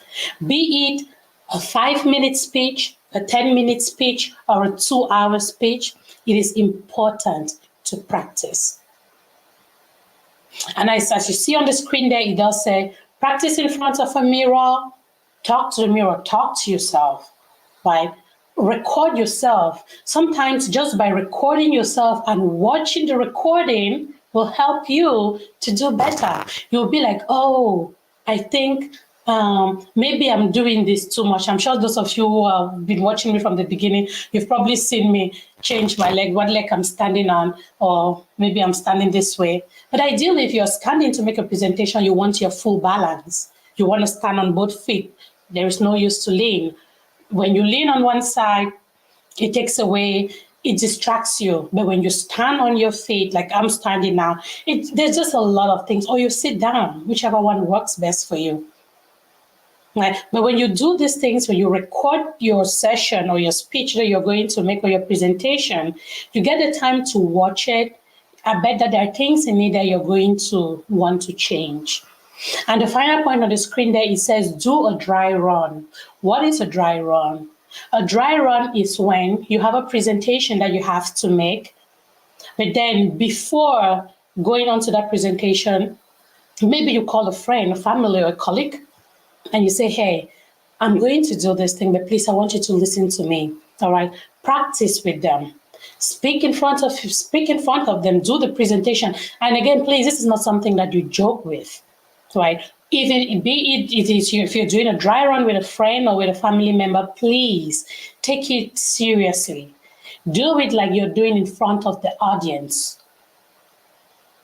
Be it a 5-minute speech, a 10-minute speech, or a 2-hour speech, it is important to practice. And as you see on the screen there, it does say, practice in front of a mirror, talk to the mirror, talk to yourself, right? Record yourself. Sometimes just by recording yourself and watching the recording will help you to do better. You'll be like, oh, I think maybe I'm doing this too much. I'm sure those of you who have been watching me from the beginning, you've probably seen me change my leg, what leg I'm standing on, or maybe I'm standing this way. But ideally, if you're standing to make a presentation, you want your full balance. You want to stand on both feet. There is no use to lean. When you lean on one side, it takes away, it distracts you. But when you stand on your feet, like I'm standing now, there's just a lot of things. Or you sit down, whichever one works best for you. Right? But when you do these things, when you record your session or your speech that you're going to make or your presentation, you get the time to watch it. I bet that there are things in it that you're going to want to change. And the final point on the screen there, it says, do a dry run. What is a dry run? A dry run is when you have a presentation that you have to make, but then before going on to that presentation, maybe you call a friend, a family, or a colleague, and you say, hey, I'm going to do this thing, but please, I want you to listen to me, all right? Practice with them. Speak in front of them, do the presentation. And again, please, this is not something that you joke with. Right? If you're doing a dry run with a friend or with a family member, please take it seriously. Do it like you're doing in front of the audience.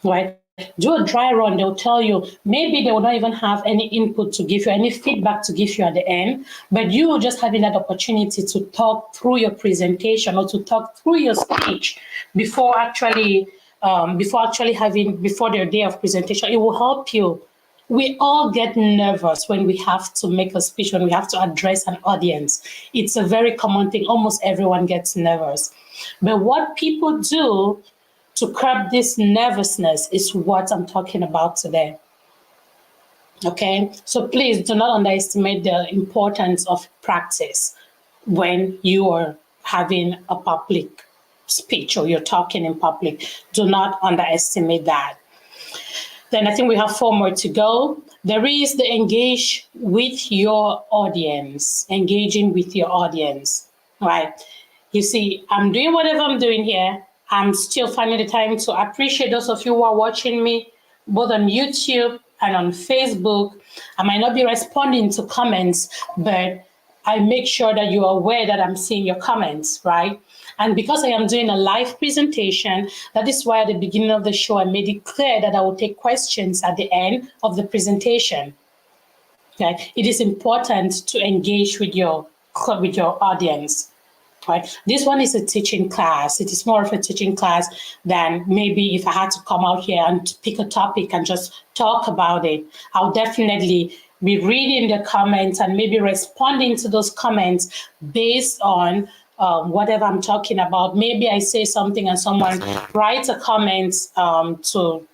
Right? Do a dry run, they'll tell you, maybe they will not even have any input to give you, any feedback to give you at the end, but you just having that opportunity to talk through your presentation or to talk through your speech before their day of presentation, it will help you. We all get nervous when we have to make a speech, when we have to address an audience. It's a very common thing. Almost everyone gets nervous. But what people do to curb this nervousness is what I'm talking about today. Okay? So please do not underestimate the importance of practice when you are having a public speech or you're talking in public. Do not underestimate that. Then I think we have 4 more to go. There is the engage with your audience, engaging with your audience, right? You see, I'm doing whatever I'm doing here. I'm still finding the time to appreciate those of you who are watching me, both on YouTube and on Facebook. I might not be responding to comments, but I make sure that you're aware that I'm seeing your comments, right? And because I am doing a live presentation, that is why at the beginning of the show, I made it clear that I will take questions at the end of the presentation. Okay? It is important to engage with your audience. Right? This one is a teaching class. It is more of a teaching class than maybe if I had to come out here and pick a topic and just talk about it. I'll definitely be reading the comments and maybe responding to those comments based on whatever I'm talking about. Maybe I say something and someone writes a comment to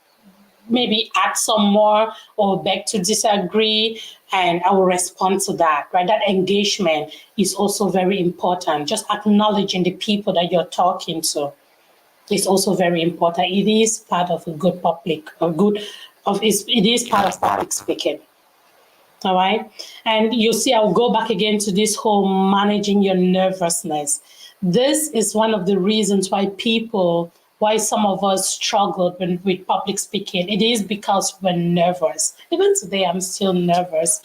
maybe add some more or beg to disagree, and I will respond to that, right? That engagement is also very important. Just acknowledging the people that you're talking to is also very important. It is part of a good it is part of public speaking. All right. And you see, I'll go back again to this whole managing your nervousness. This is one of the reasons why some of us struggle with public speaking. It is because we're nervous. Even today, I'm still nervous.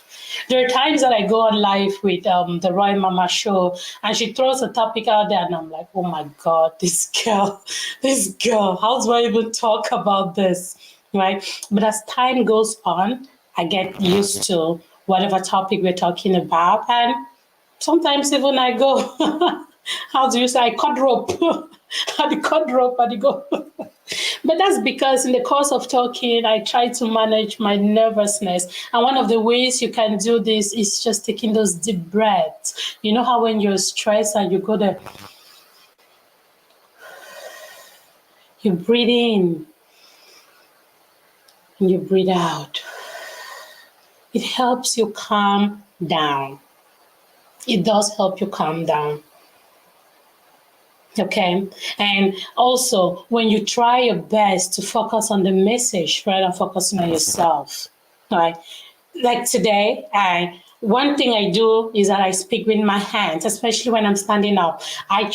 There are times that I go on live with the Roy Mama show, and she throws a topic out there, and I'm like, oh my God, this girl, how do I even talk about this, right? But as time goes on, I get used to whatever topic we're talking about. And sometimes even I go, how do you say, I cut rope. I cut rope and I go. But that's because in the course of talking, I try to manage my nervousness. And one of the ways you can do this is just taking those deep breaths. You know how when you're stressed and you go there, you breathe in and you breathe out. It helps you calm down. It does help you calm down. Okay. And also, when you try your best to focus on the message rather than focusing on yourself, right? Like today, one thing I do is that I speak with my hands, especially when I'm standing up. I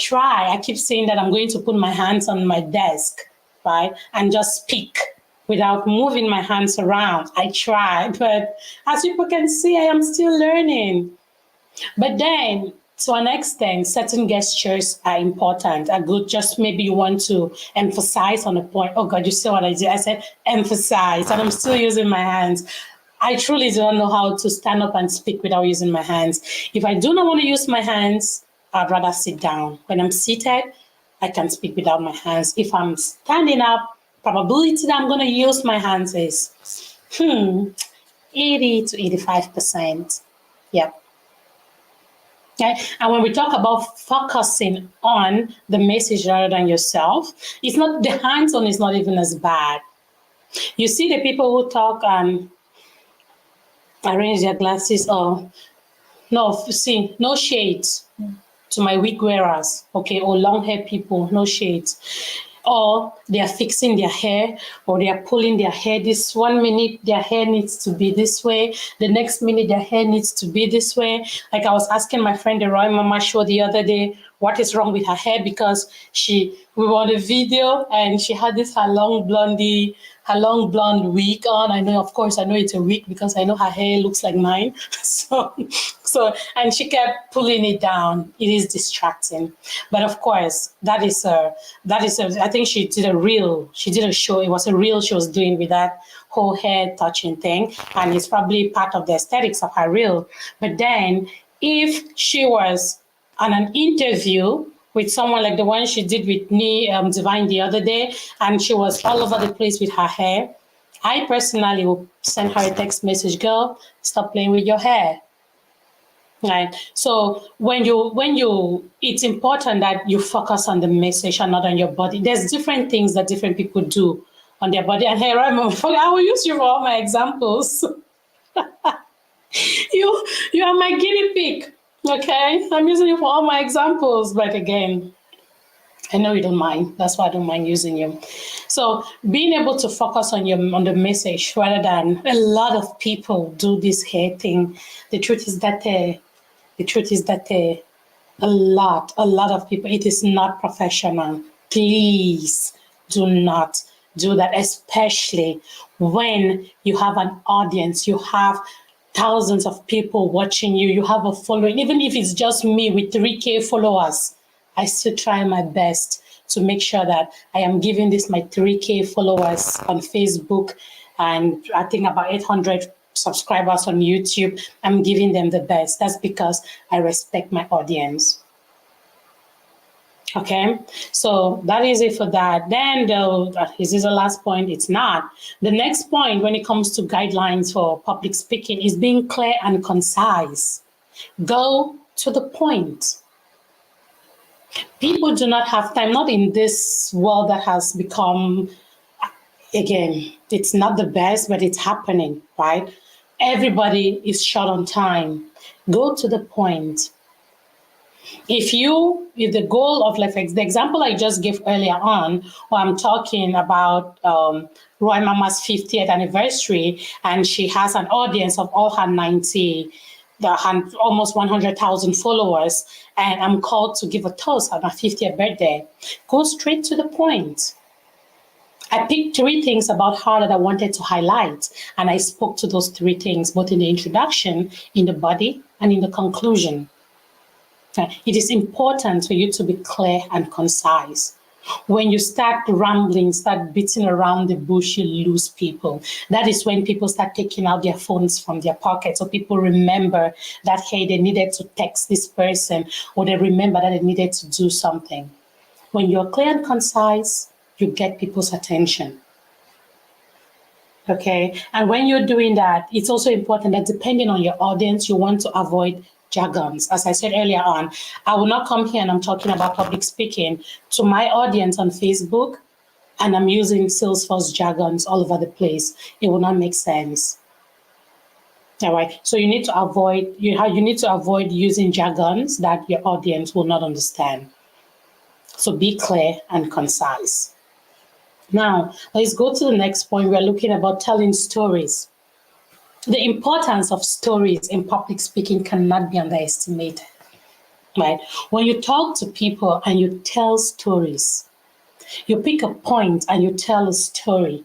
keep saying that I'm going to put my hands on my desk, right? And just speak without moving my hands around. I try, but as people can see, I am still learning. But then, to an extent, certain gestures are important, are good. Just maybe you want to emphasize on a point. Oh God, you see what I did? I said emphasize, and I'm still using my hands. I truly don't know how to stand up and speak without using my hands. If I do not want to use my hands, I'd rather sit down. When I'm seated, I can speak without my hands. If I'm standing up, probability that I'm going to use my hands is 80 to 85%. Yeah. Okay. And when we talk about focusing on the message rather than yourself, it's not, the hands-on is not even as bad. You see the people who talk and arrange their glasses, or no shades to my wig wearers, okay, or long hair people, no shades. Or they are fixing their hair, or they are pulling their hair. This 1 minute, their hair needs to be this way. The next minute, their hair needs to be this way. Like I was asking my friend, the Roy Mama Show the other day, what is wrong with her hair, because we were on a video and she had her long blonde wig on. I know it's a wig because I know her hair looks like mine. So, and she kept pulling it down. It is distracting. But of course, I think she did a show. It was a reel she was doing with that whole hair touching thing. And it's probably part of the aesthetics of her reel. But then if she was on an interview with someone like the one she did with me, Divine, the other day, and she was all over the place with her hair, I personally will send her a text message, girl, stop playing with your hair. Right. So it's important that you focus on the message and not on your body. There's different things that different people do on their body. And hey, I will use you for all my examples. You are my guinea pig. Okay, I'm using you for all my examples, but again, I know you don't mind. That's why I don't mind using you. So being able to focus on the message rather than a lot of people do this hair thing. The truth is that a lot of people, it is not professional. Please do not do that, especially when you have an audience, you have thousands of people watching you, you have a following. Even if it's just me with 3K followers, I still try my best to make sure that I am giving my 3K followers on Facebook, and I think about 800 subscribers on YouTube. I'm giving them the best. That's because I respect my audience. Okay, so that is it for that. Then is this the last point? It's not. The next point when it comes to guidelines for public speaking is being clear and concise. Go to the point. People do not have time, not in this world that has become, again, it's not the best, but it's happening, right? Everybody is short on time. Go to the point. If the goal of, like, the example I just gave earlier on, where I'm talking about Roy Mama's 50th anniversary, and she has an audience of all her almost 100,000 followers, and I'm called to give a toast on her 50th birthday. Go straight to the point. I picked 3 things about her that I wanted to highlight, and I spoke to those 3 things, both in the introduction, in the body, and in the conclusion. It is important for you to be clear and concise. When you start rambling, start beating around the bush, you lose people. That is when people start taking out their phones from their pockets, so people remember that, hey, they needed to text this person, or they remember that they needed to do something. When you're clear and concise, you get people's attention. Okay, and when you're doing that, it's also important that depending on your audience, you want to avoid jargons. As I said earlier on, I will not come here and I'm talking about public speaking to my audience on Facebook and I'm using Salesforce jargons all over the place. It will not make sense. All right, so you need to avoid using jargons that your audience will not understand. So be clear and concise. Now, let's go to the next point. We're looking about telling stories. The importance of stories in public speaking cannot be underestimated, right? When you talk to people and you tell stories, you pick a point and you tell a story.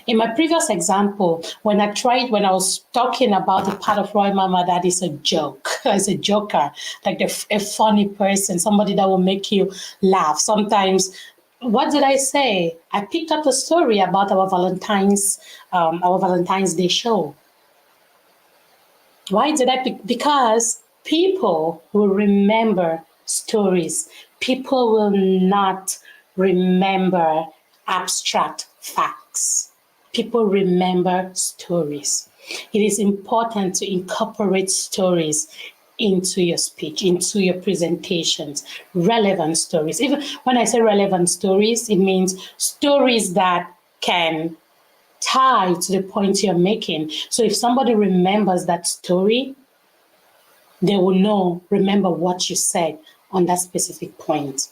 In my previous example, when I was talking about the part of Roy Mama that is a joke, as a joker, like a funny person, somebody that will make you laugh. Sometimes, what did I say? I picked up a story about our Valentine's Day show. Why did I pick? Because people will remember stories. People will not remember abstract facts. People remember stories. It is important to incorporate stories into your speech, into your presentations, relevant stories. Even when I say relevant stories, it means stories that can tie to the point you're making. So if somebody remembers that story, they will remember what you said on that specific point.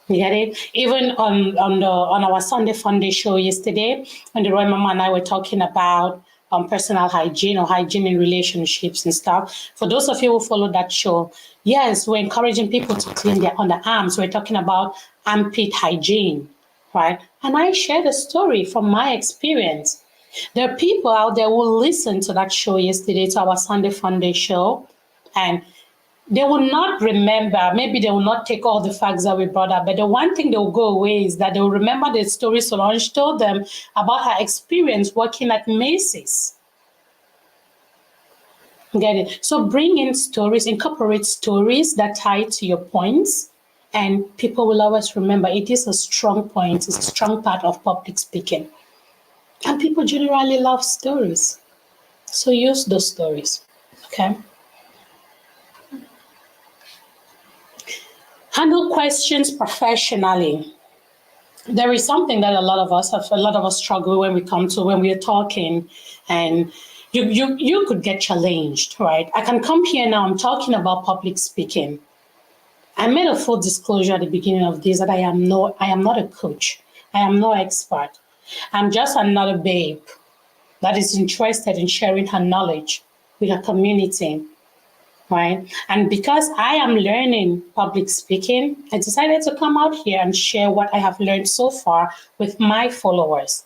You get it? Even on our Sunday Funday show yesterday, when the Roy Mama and I were talking about personal hygiene or hygiene in relationships and stuff. For those of you who follow that show, yes, we're encouraging people to clean their underarms. We're talking about armpit hygiene, right? And I shared a story from my experience. There are people out there who listened to that show yesterday, to our Sunday Funday show, and they will not remember, maybe they will not take all the facts that we brought up, but the one thing they will go away is that they will remember the story Solange told them about her experience working at Macy's. Get it? So bring in stories, incorporate stories that tie to your points, and people will always remember. It is a strong point, it's a strong part of public speaking. And people generally love stories. So use those stories, okay? Handle questions professionally. There is something that a lot of us struggle when we are talking, and you could get challenged, right? I can come here now, I'm talking about public speaking. I made a full disclosure at the beginning of this that I am not a coach. I am no expert. I'm just another babe that is interested in sharing her knowledge with her community. Right? And because I am learning public speaking, I decided to come out here and share what I have learned so far with my followers.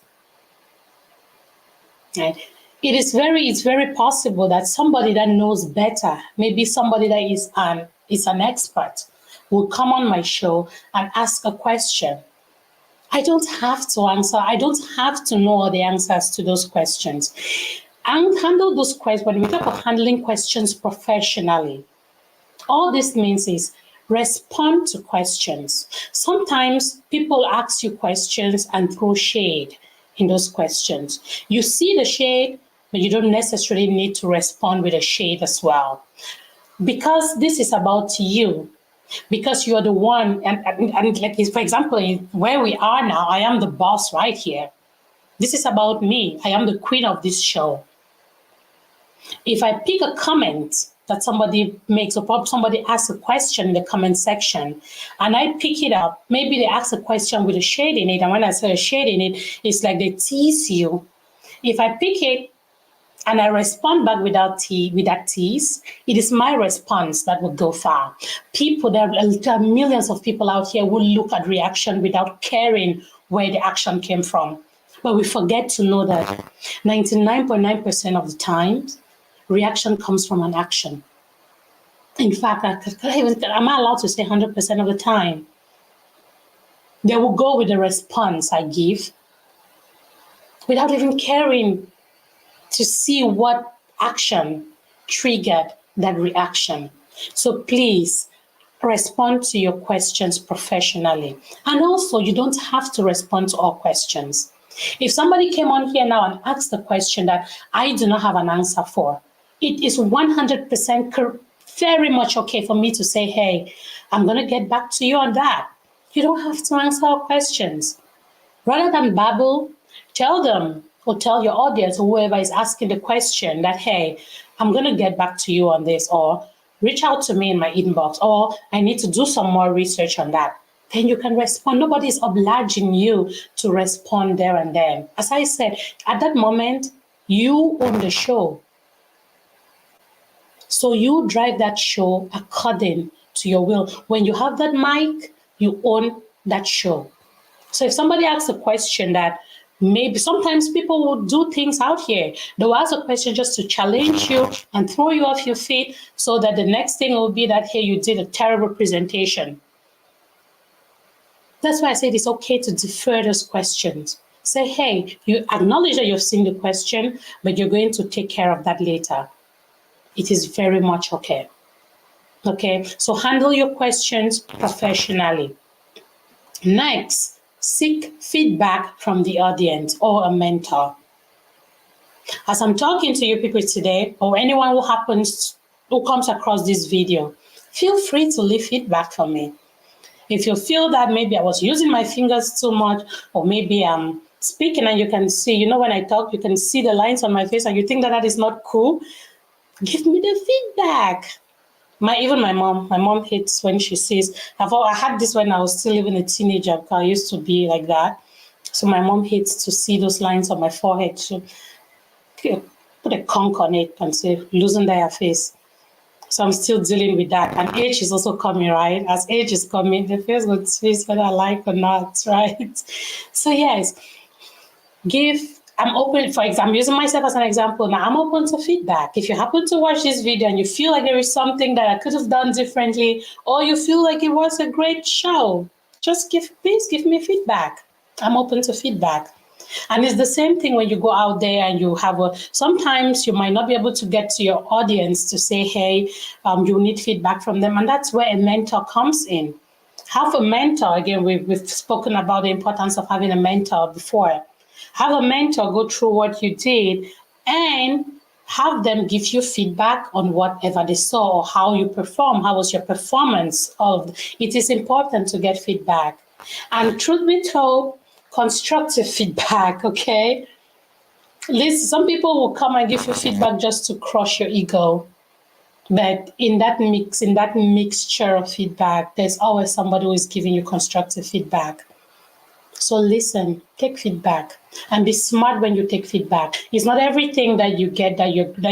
Right? It's very possible that somebody that knows better, maybe somebody that is an expert, will come on my show and ask a question. I don't have to answer. I don't have to know all the answers to those questions. And handle those questions. When we talk of handling questions professionally, all this means is respond to questions. Sometimes people ask you questions and throw shade in those questions. You see the shade, but you don't necessarily need to respond with a shade as well. Because this is about you. Because you're the one, and like, for example, where we are now, I am the boss right here. This is about me. I am the queen of this show. If I pick a comment that somebody makes, or somebody asks a question in the comment section, and I pick it up, maybe they ask a question with a shade in it, and when I say a shade in it, it's like they tease you. If I pick it and I respond back with that tease, it is my response that will go far. There are millions of people out here who look at reaction without caring where the action came from. But we forget to know that 99.9% of the time, reaction comes from an action. In fact, am I allowed to say 100% of the time? They will go with the response I give without even caring to see what action triggered that reaction. So please respond to your questions professionally. And also, you don't have to respond to all questions. If somebody came on here now and asked a question that I do not have an answer for, it is 100% very much okay for me to say, hey, I'm going to get back to you on that. You don't have to answer all questions. Rather than babble, tell them or tell your audience or whoever is asking the question that, hey, I'm going to get back to you on this, or reach out to me in my inbox, or I need to do some more research on that. Then you can respond. Nobody is obliging you to respond there and then. As I said, at that moment, you own the show. So you drive that show according to your will. When you have that mic, you own that show. So if somebody asks a question that maybe sometimes people will do things out here, they'll ask a question just to challenge you and throw you off your feet so that the next thing will be that, hey, you did a terrible presentation. That's why I said it's okay to defer those questions. Say, hey, you acknowledge that you've seen the question, but you're going to take care of that later. It is very much okay. Okay, so handle your questions professionally. Next, seek feedback from the audience or a mentor. As I'm talking to you people today, or anyone who comes across this video, feel free to leave feedback for me. If you feel that maybe I was using my fingers too much, or maybe I'm speaking and you can see, when I talk, you can see the lines on my face and you think that is not cool, give me the feedback. Even my mom hates when she sees. I had this when I was still even a teenager, because I used to be like that. So my mom hates to see those lines on my forehead. She put a conch on it and say, losing their face. So I'm still dealing with that. And age is also coming, right? As age is coming, the face will twist whether I like or not, right? So yes, I'm open, for example, I'm using myself as an example now. I'm open to feedback. If you happen to watch this video and you feel like there is something that I could have done differently, or you feel like it was a great show, please give me feedback. I'm open to feedback. And it's the same thing when you go out there and you have sometimes you might not be able to get to your audience to say, hey, you need feedback from them. And that's where a mentor comes in. Have a mentor. Again, we've spoken about the importance of having a mentor before. Have a mentor go through what you did and have them give you feedback on whatever they saw or how you perform. How was your performance? It is important to get feedback. And truth be told, constructive feedback, okay? Listen, some people will come and give you feedback just to crush your ego. But in that mixture of feedback, there's always somebody who is giving you constructive feedback. So listen, take feedback, and be smart when you take feedback. It's not everything that you get that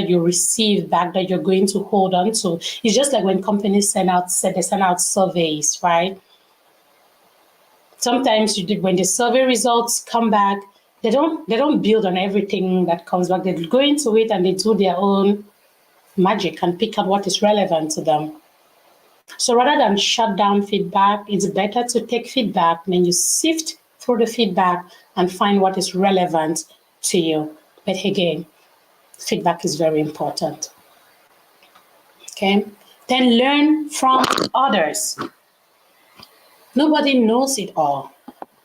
you receive back that you're going to hold on to. It's just like when companies send out surveys, right? Sometimes when the survey results come back, they don't build on everything that comes back. They go into it and they do their own magic and pick out what is relevant to them. So rather than shut down feedback, it's better to take feedback, then you sift through the feedback and find what is relevant to you. But again, feedback is very important. Okay? Then learn from others. Nobody knows it all.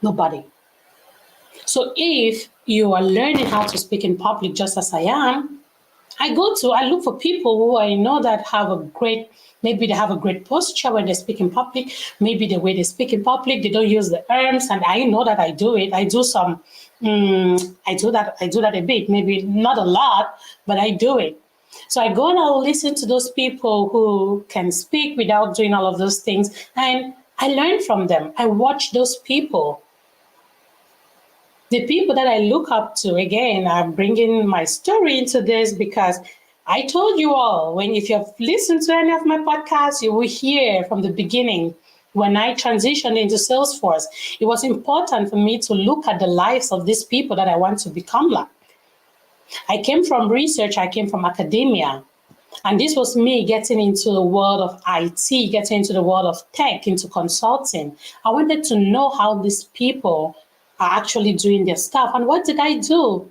Nobody. So if you are learning how to speak in public, just as I am, I look for people who I know that maybe they have a great posture when they speak in public. Maybe the way they speak in public, they don't use the arms, and I know that I do it. I do that a bit, maybe not a lot, but I do it. So I go and I'll listen to those people who can speak without doing all of those things, and I learn from them. I watch those people. The people that I look up to, again, I'm bringing my story into this because I told you all, if you've listened to any of my podcasts, you will hear from the beginning, when I transitioned into Salesforce, it was important for me to look at the lives of these people that I want to become like. I came from research, I came from academia, and this was me getting into the world of IT, getting into the world of tech, into consulting. I wanted to know how these people are actually doing their stuff. And what did I do?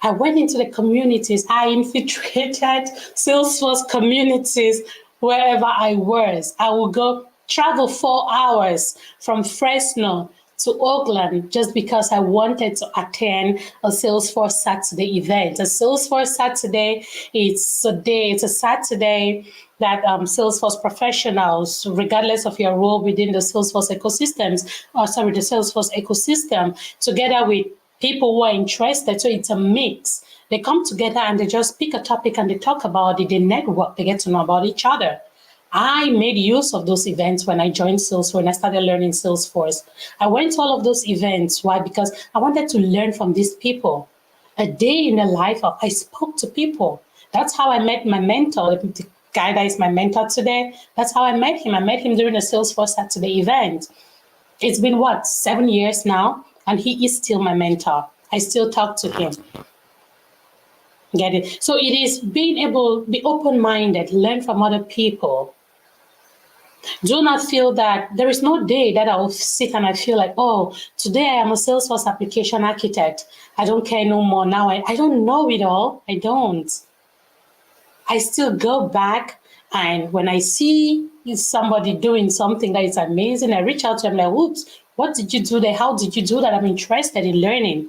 I went into the communities. I infiltrated Salesforce communities wherever I was. I would go travel 4 hours from Fresno to Oakland just because I wanted to attend a Salesforce Saturday event. A Salesforce Saturday, it's a Saturday that Salesforce professionals, regardless of your role within the Salesforce the Salesforce ecosystem, together with people who are interested. So it's a mix. They come together and they just pick a topic and they talk about it. They network. They get to know about each other. I made use of those events when I joined Salesforce, when I started learning Salesforce. I went to all of those events. Why? Because I wanted to learn from these people. A day in the life of, I spoke to people. That's how I met my mentor, the guy that is my mentor today. That's how I met him. I met him during a Salesforce Saturday event. It's been 7 years now, and he is still my mentor. I still talk to him. Get it? So it is being able, be open-minded, learn from other people. Do not feel that there is no day that I will sit and I feel like, oh, today I am a Salesforce application architect. I don't care no more now. I don't know it all. I don't. I still go back, and when I see somebody doing something that is amazing, I reach out to them like, oops, what did you do there? How did you do that? I'm interested in learning.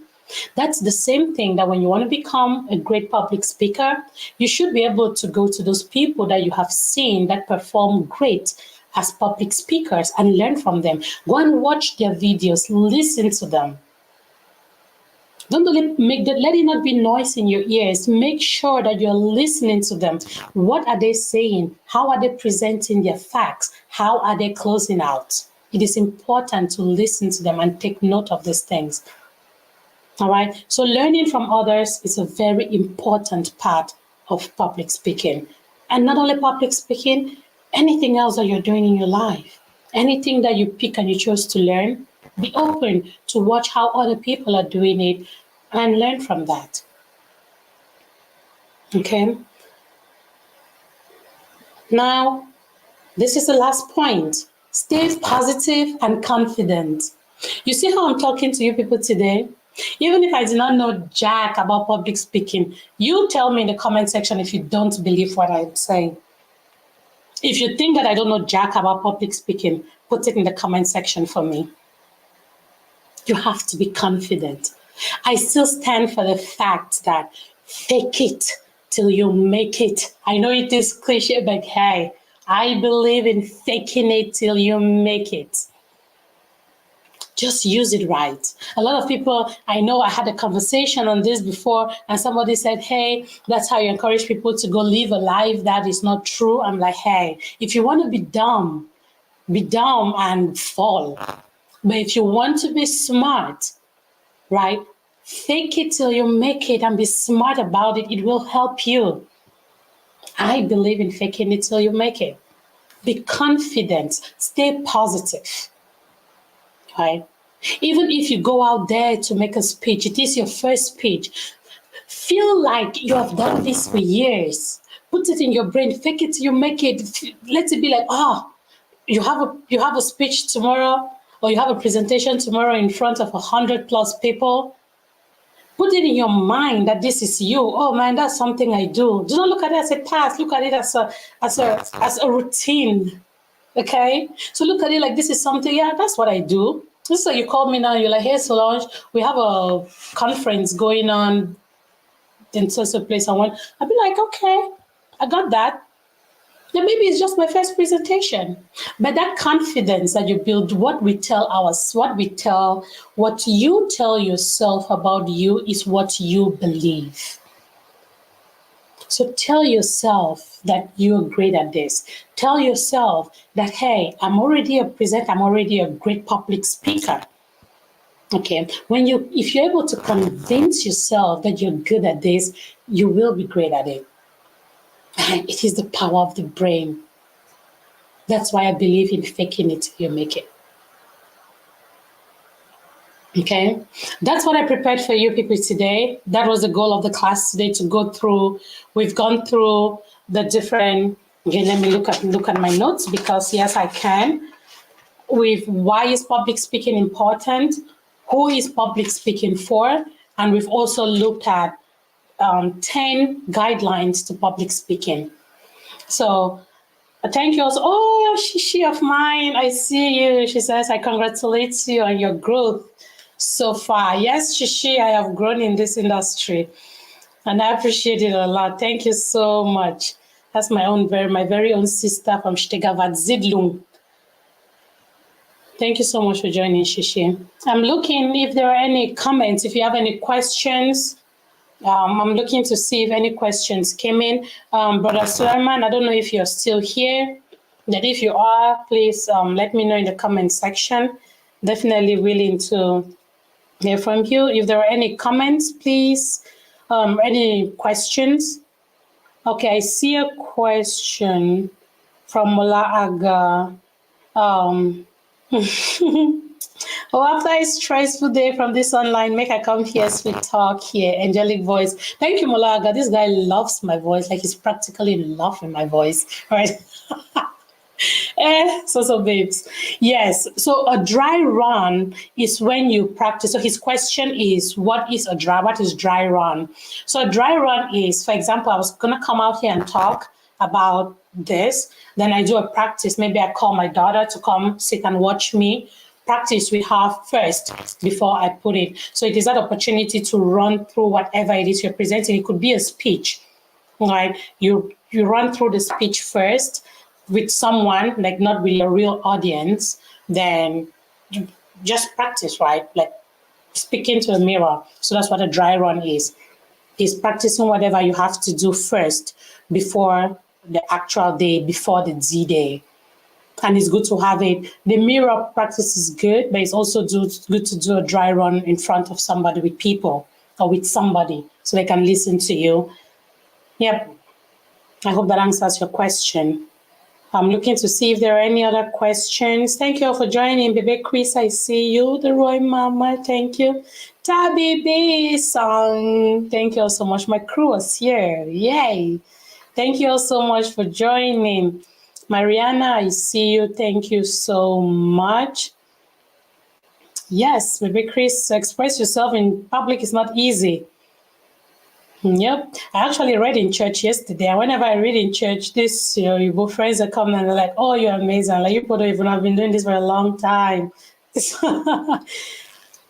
That's the same thing that when you want to become a great public speaker, you should be able to go to those people that you have seen that perform great as public speakers and learn from them. Go and watch their videos, listen to them. Don't let it not be noise in your ears. Make sure that you're listening to them. What are they saying? How are they presenting their facts? How are they closing out? It is important to listen to them and take note of these things. All right. So learning from others is a very important part of public speaking. And not only public speaking, anything else that you're doing in your life, anything that you pick and you choose to learn, be open to watch how other people are doing it and learn from that. Okay. Now, this is the last point. Stay positive and confident. You see how I'm talking to you people today? Even if I do not know jack about public speaking, you tell me in the comment section if you don't believe what I'm saying. If you think that I don't know jack about public speaking, put it in the comment section for me. You have to be confident. I still stand for the fact that fake it till you make it. I know it is cliche, but hey, I believe in faking it till you make it. Just use it right. A lot of people, I know I had a conversation on this before, and somebody said, hey, that's how you encourage people to go live a life that is not true. I'm like, hey, if you want to be dumb and fall. But if you want to be smart, right, fake it till you make it and be smart about it. It will help you. I believe in faking it till you make it. Be confident. Stay positive. Right? Even if you go out there to make a speech, it is your first speech. Feel like you have done this for years. Put it in your brain. Fake it till you make it. Let it be like, you have a speech tomorrow, or you have a presentation tomorrow in front of 100+ people. Put it in your mind that this is you. Oh man, that's something I do. Do not look at it as a task. Look at it as a routine. Okay? So look at it like this is something, yeah, that's what I do. This is like you call me now, you're like, hey Solange, we have a conference going on in such a place. I'll be like, okay, I got that. Then maybe it's just my first presentation. But that confidence that you build, what you tell yourself about you is what you believe. So tell yourself that you're great at this. Tell yourself that, hey, I'm already a presenter, I'm already a great public speaker. Okay, if you're able to convince yourself that you're good at this, you will be great at it. And it is the power of the brain. That's why I believe in faking it till you make it. Okay, that's what I prepared for you people today. That was the goal of the class today, to go through. We've gone through the different, okay, let me look at my notes, because yes, I can. With why is public speaking important? Who is public speaking for? And we've also looked at 10 guidelines to public speaking. So Thank you also. Oh, Shishi of mine, I see you. She says, I congratulate you on your growth so far. Yes, Shishi, I have grown in this industry and I appreciate it a lot. Thank you so much. That's my very own sister from Stegavad Zidlung. Thank you so much for joining, Shishi. I'm looking if there are any comments, if you have any questions. I'm looking to see if any questions came in. Brother Suleiman, I don't know if you're still here. That if you are, please let me know in the comment section. Definitely willing to hear from you. If there are any comments, please, any questions. Okay, I see a question from Mola Aga. Oh, after a stressful day from this online, make I come here, sweet talk here, angelic voice. Thank you, Molaga. This guy loves my voice, like he's practically in love with my voice, right? So babes. Yes. So a dry run is when you practice. So his question is, what is dry run? So a dry run is, for example, I was gonna come out here and talk about this. Then I do a practice. Maybe I call my daughter to come sit and watch me practice we have first before I put it. So it is that opportunity to run through whatever it is you're presenting. It could be a speech, right? You run through the speech first with someone, like not with your real audience, then you just practice, right? Like speaking to a mirror. So that's what a dry run is practicing whatever you have to do first before the actual day, before the D-Day. And it's good to have it. The mirror practice is good, but it's also good to do a dry run in front of somebody with people or with somebody so they can listen to you. Yep. I hope that answers your question. I'm looking to see if there are any other questions. Thank you all for joining. Bebe Chris, I see you. The Roy Mama, thank you. Tabi B Song, thank you all so much. My crew was here. Yay. Thank you all so much for joining. Mariana, I see you. Thank you so much. Yes, Bebe Chris, express yourself in public is not easy. Yep. I actually read in church yesterday. And whenever I read in church, this, your friends are coming and they're like, oh, you're amazing. Like, you people don't even have been doing this for a long time.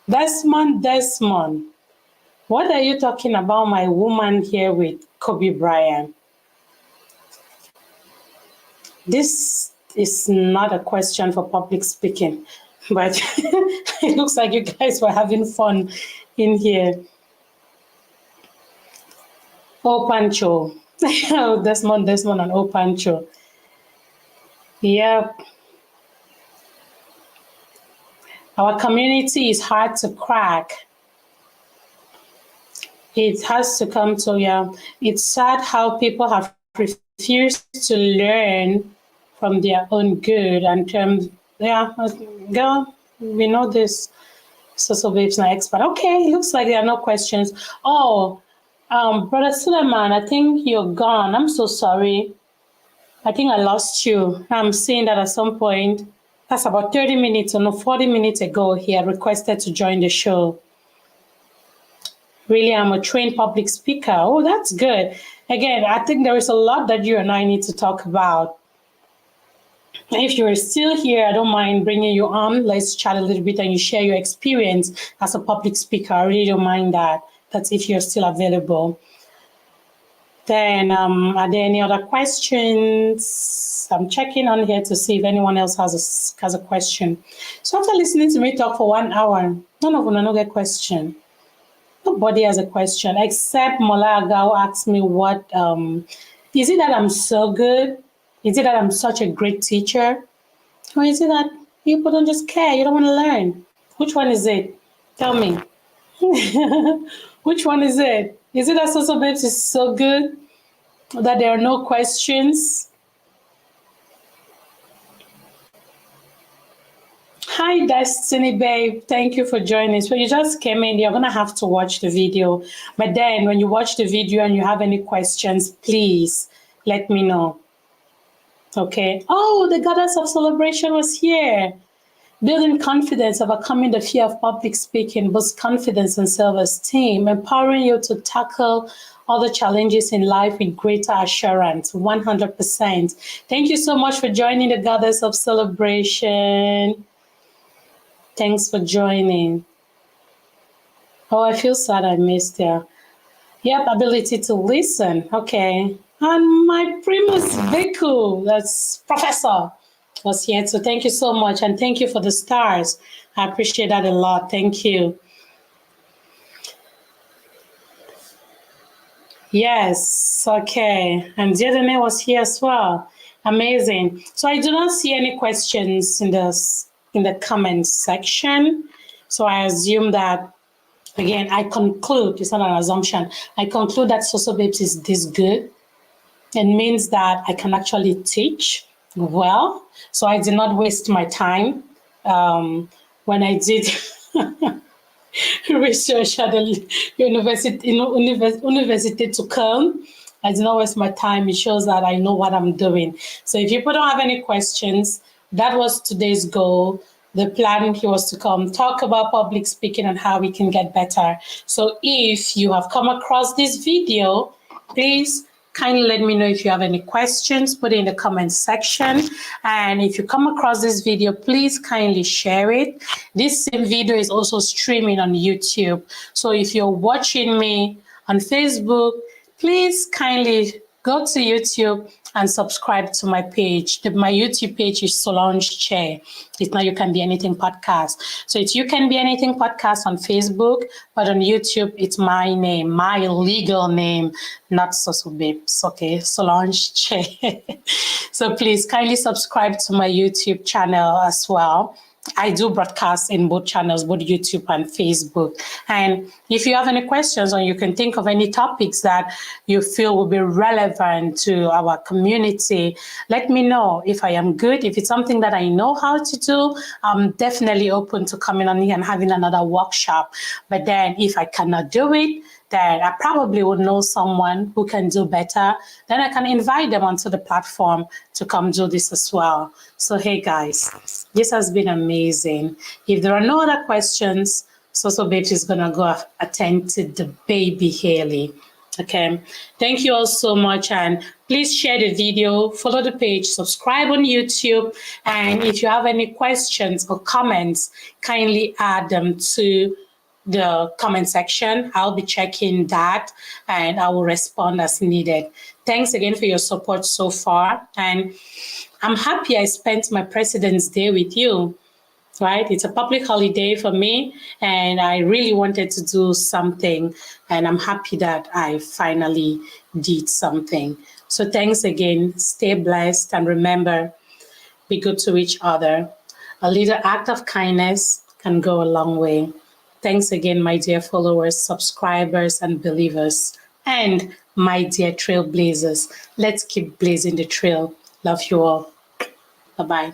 Desmond, what are you talking about, my woman here with Kobe Bryant? This is not a question for public speaking, but it looks like you guys were having fun in here. Oh, Pancho. Oh, Desmond and Oh, Pancho. Yep. Our community is hard to crack. It has to come to, yeah. It's sad how people have refused to learn from their own good and terms. Yeah, girl, we know this. So Babe's not expert. Okay, it looks like there are no questions. Oh, Brother Suleiman, I think you're gone. I'm so sorry. I think I lost you. I'm seeing that at some point. That's about 30 minutes or no, 40 minutes ago, he had requested to join the show. Really, I'm a trained public speaker. Oh, that's good. Again, I think there is a lot that you and I need to talk about. If you're still here, I don't mind bringing you on. Let's chat a little bit and you share your experience as a public speaker. I really don't mind that. That's if you're still available. Then, are there any other questions? I'm checking on here to see if anyone else has a question. So after listening to me talk for 1 hour, none of them get a question. Nobody has a question except Mola Agao asked me what, is it that I'm so good? Is it that I'm such a great teacher? Or is it that people don't just care? You don't want to learn? Which one is it? Tell me. Which one is it? Is it that Soso Babes is so good that there are no questions? Hi, Destiny Babe. Thank you for joining. So you just came in. You're going to have to watch the video. But then when you watch the video and you have any questions, please let me know. Okay. Oh, the goddess of celebration was here. Building confidence, overcoming the fear of public speaking, boosts confidence and self-esteem, empowering you to tackle other challenges in life with greater assurance, 100%. Thank you so much for joining the Goddess of Celebration. Thanks for joining. Oh, I feel sad I missed you. Yep, ability to listen. Okay. And my primus Viku, that's Professor, was here. So thank you so much. And thank you for the stars. I appreciate that a lot. Thank you. Yes. Okay. And Diadene was here as well. Amazing. So I do not see any questions in the comments section. So I assume that, again, I conclude, it's not an assumption, I conclude that Soso Babes is this good. It means that I can actually teach well. So I did not waste my time when I did research at the University to Köln. I did not waste my time. It shows that I know what I'm doing. So if people don't have any questions, that was today's goal. The plan here was to come talk about public speaking and how we can get better. So if you have come across this video, please kindly let me know if you have any questions, put it in the comment section. And if you come across this video, please kindly share it. This same video is also streaming on YouTube. So if you're watching me on Facebook, please kindly go to YouTube and subscribe to my page. My YouTube page is Solange Chair. It's not You Can Be Anything podcast. So it's You Can Be Anything podcast on Facebook, but on YouTube, it's my name, my legal name, not Soso Babes. Okay, Solange Chair. So please kindly subscribe to my YouTube channel as well. I do broadcast in both channels, both YouTube and Facebook. And if you have any questions or you can think of any topics that you feel will be relevant to our community, let me know. If I am good, if it's something that I know how to do, I'm definitely open to coming on here and having another workshop. But then if I cannot do it, then I probably would know someone who can do better. Then I can invite them onto the platform to come do this as well. So, hey guys, this has been amazing. If there are no other questions, Soso Babes is gonna go attend to the baby Haley. Okay, thank you all so much, and please share the video, follow the page, subscribe on YouTube, and if you have any questions or comments, kindly add them to the comment section. I'll be checking that and I will respond as needed. Thanks again for your support so far. And I'm happy I spent my President's Day with you, right? It's a public holiday for me and I really wanted to do something and I'm happy that I finally did something. So thanks again, stay blessed and remember, be good to each other. A little act of kindness can go a long way. Thanks again, my dear followers, subscribers, and believers, and my dear trailblazers. Let's keep blazing the trail. Love you all. Bye-bye.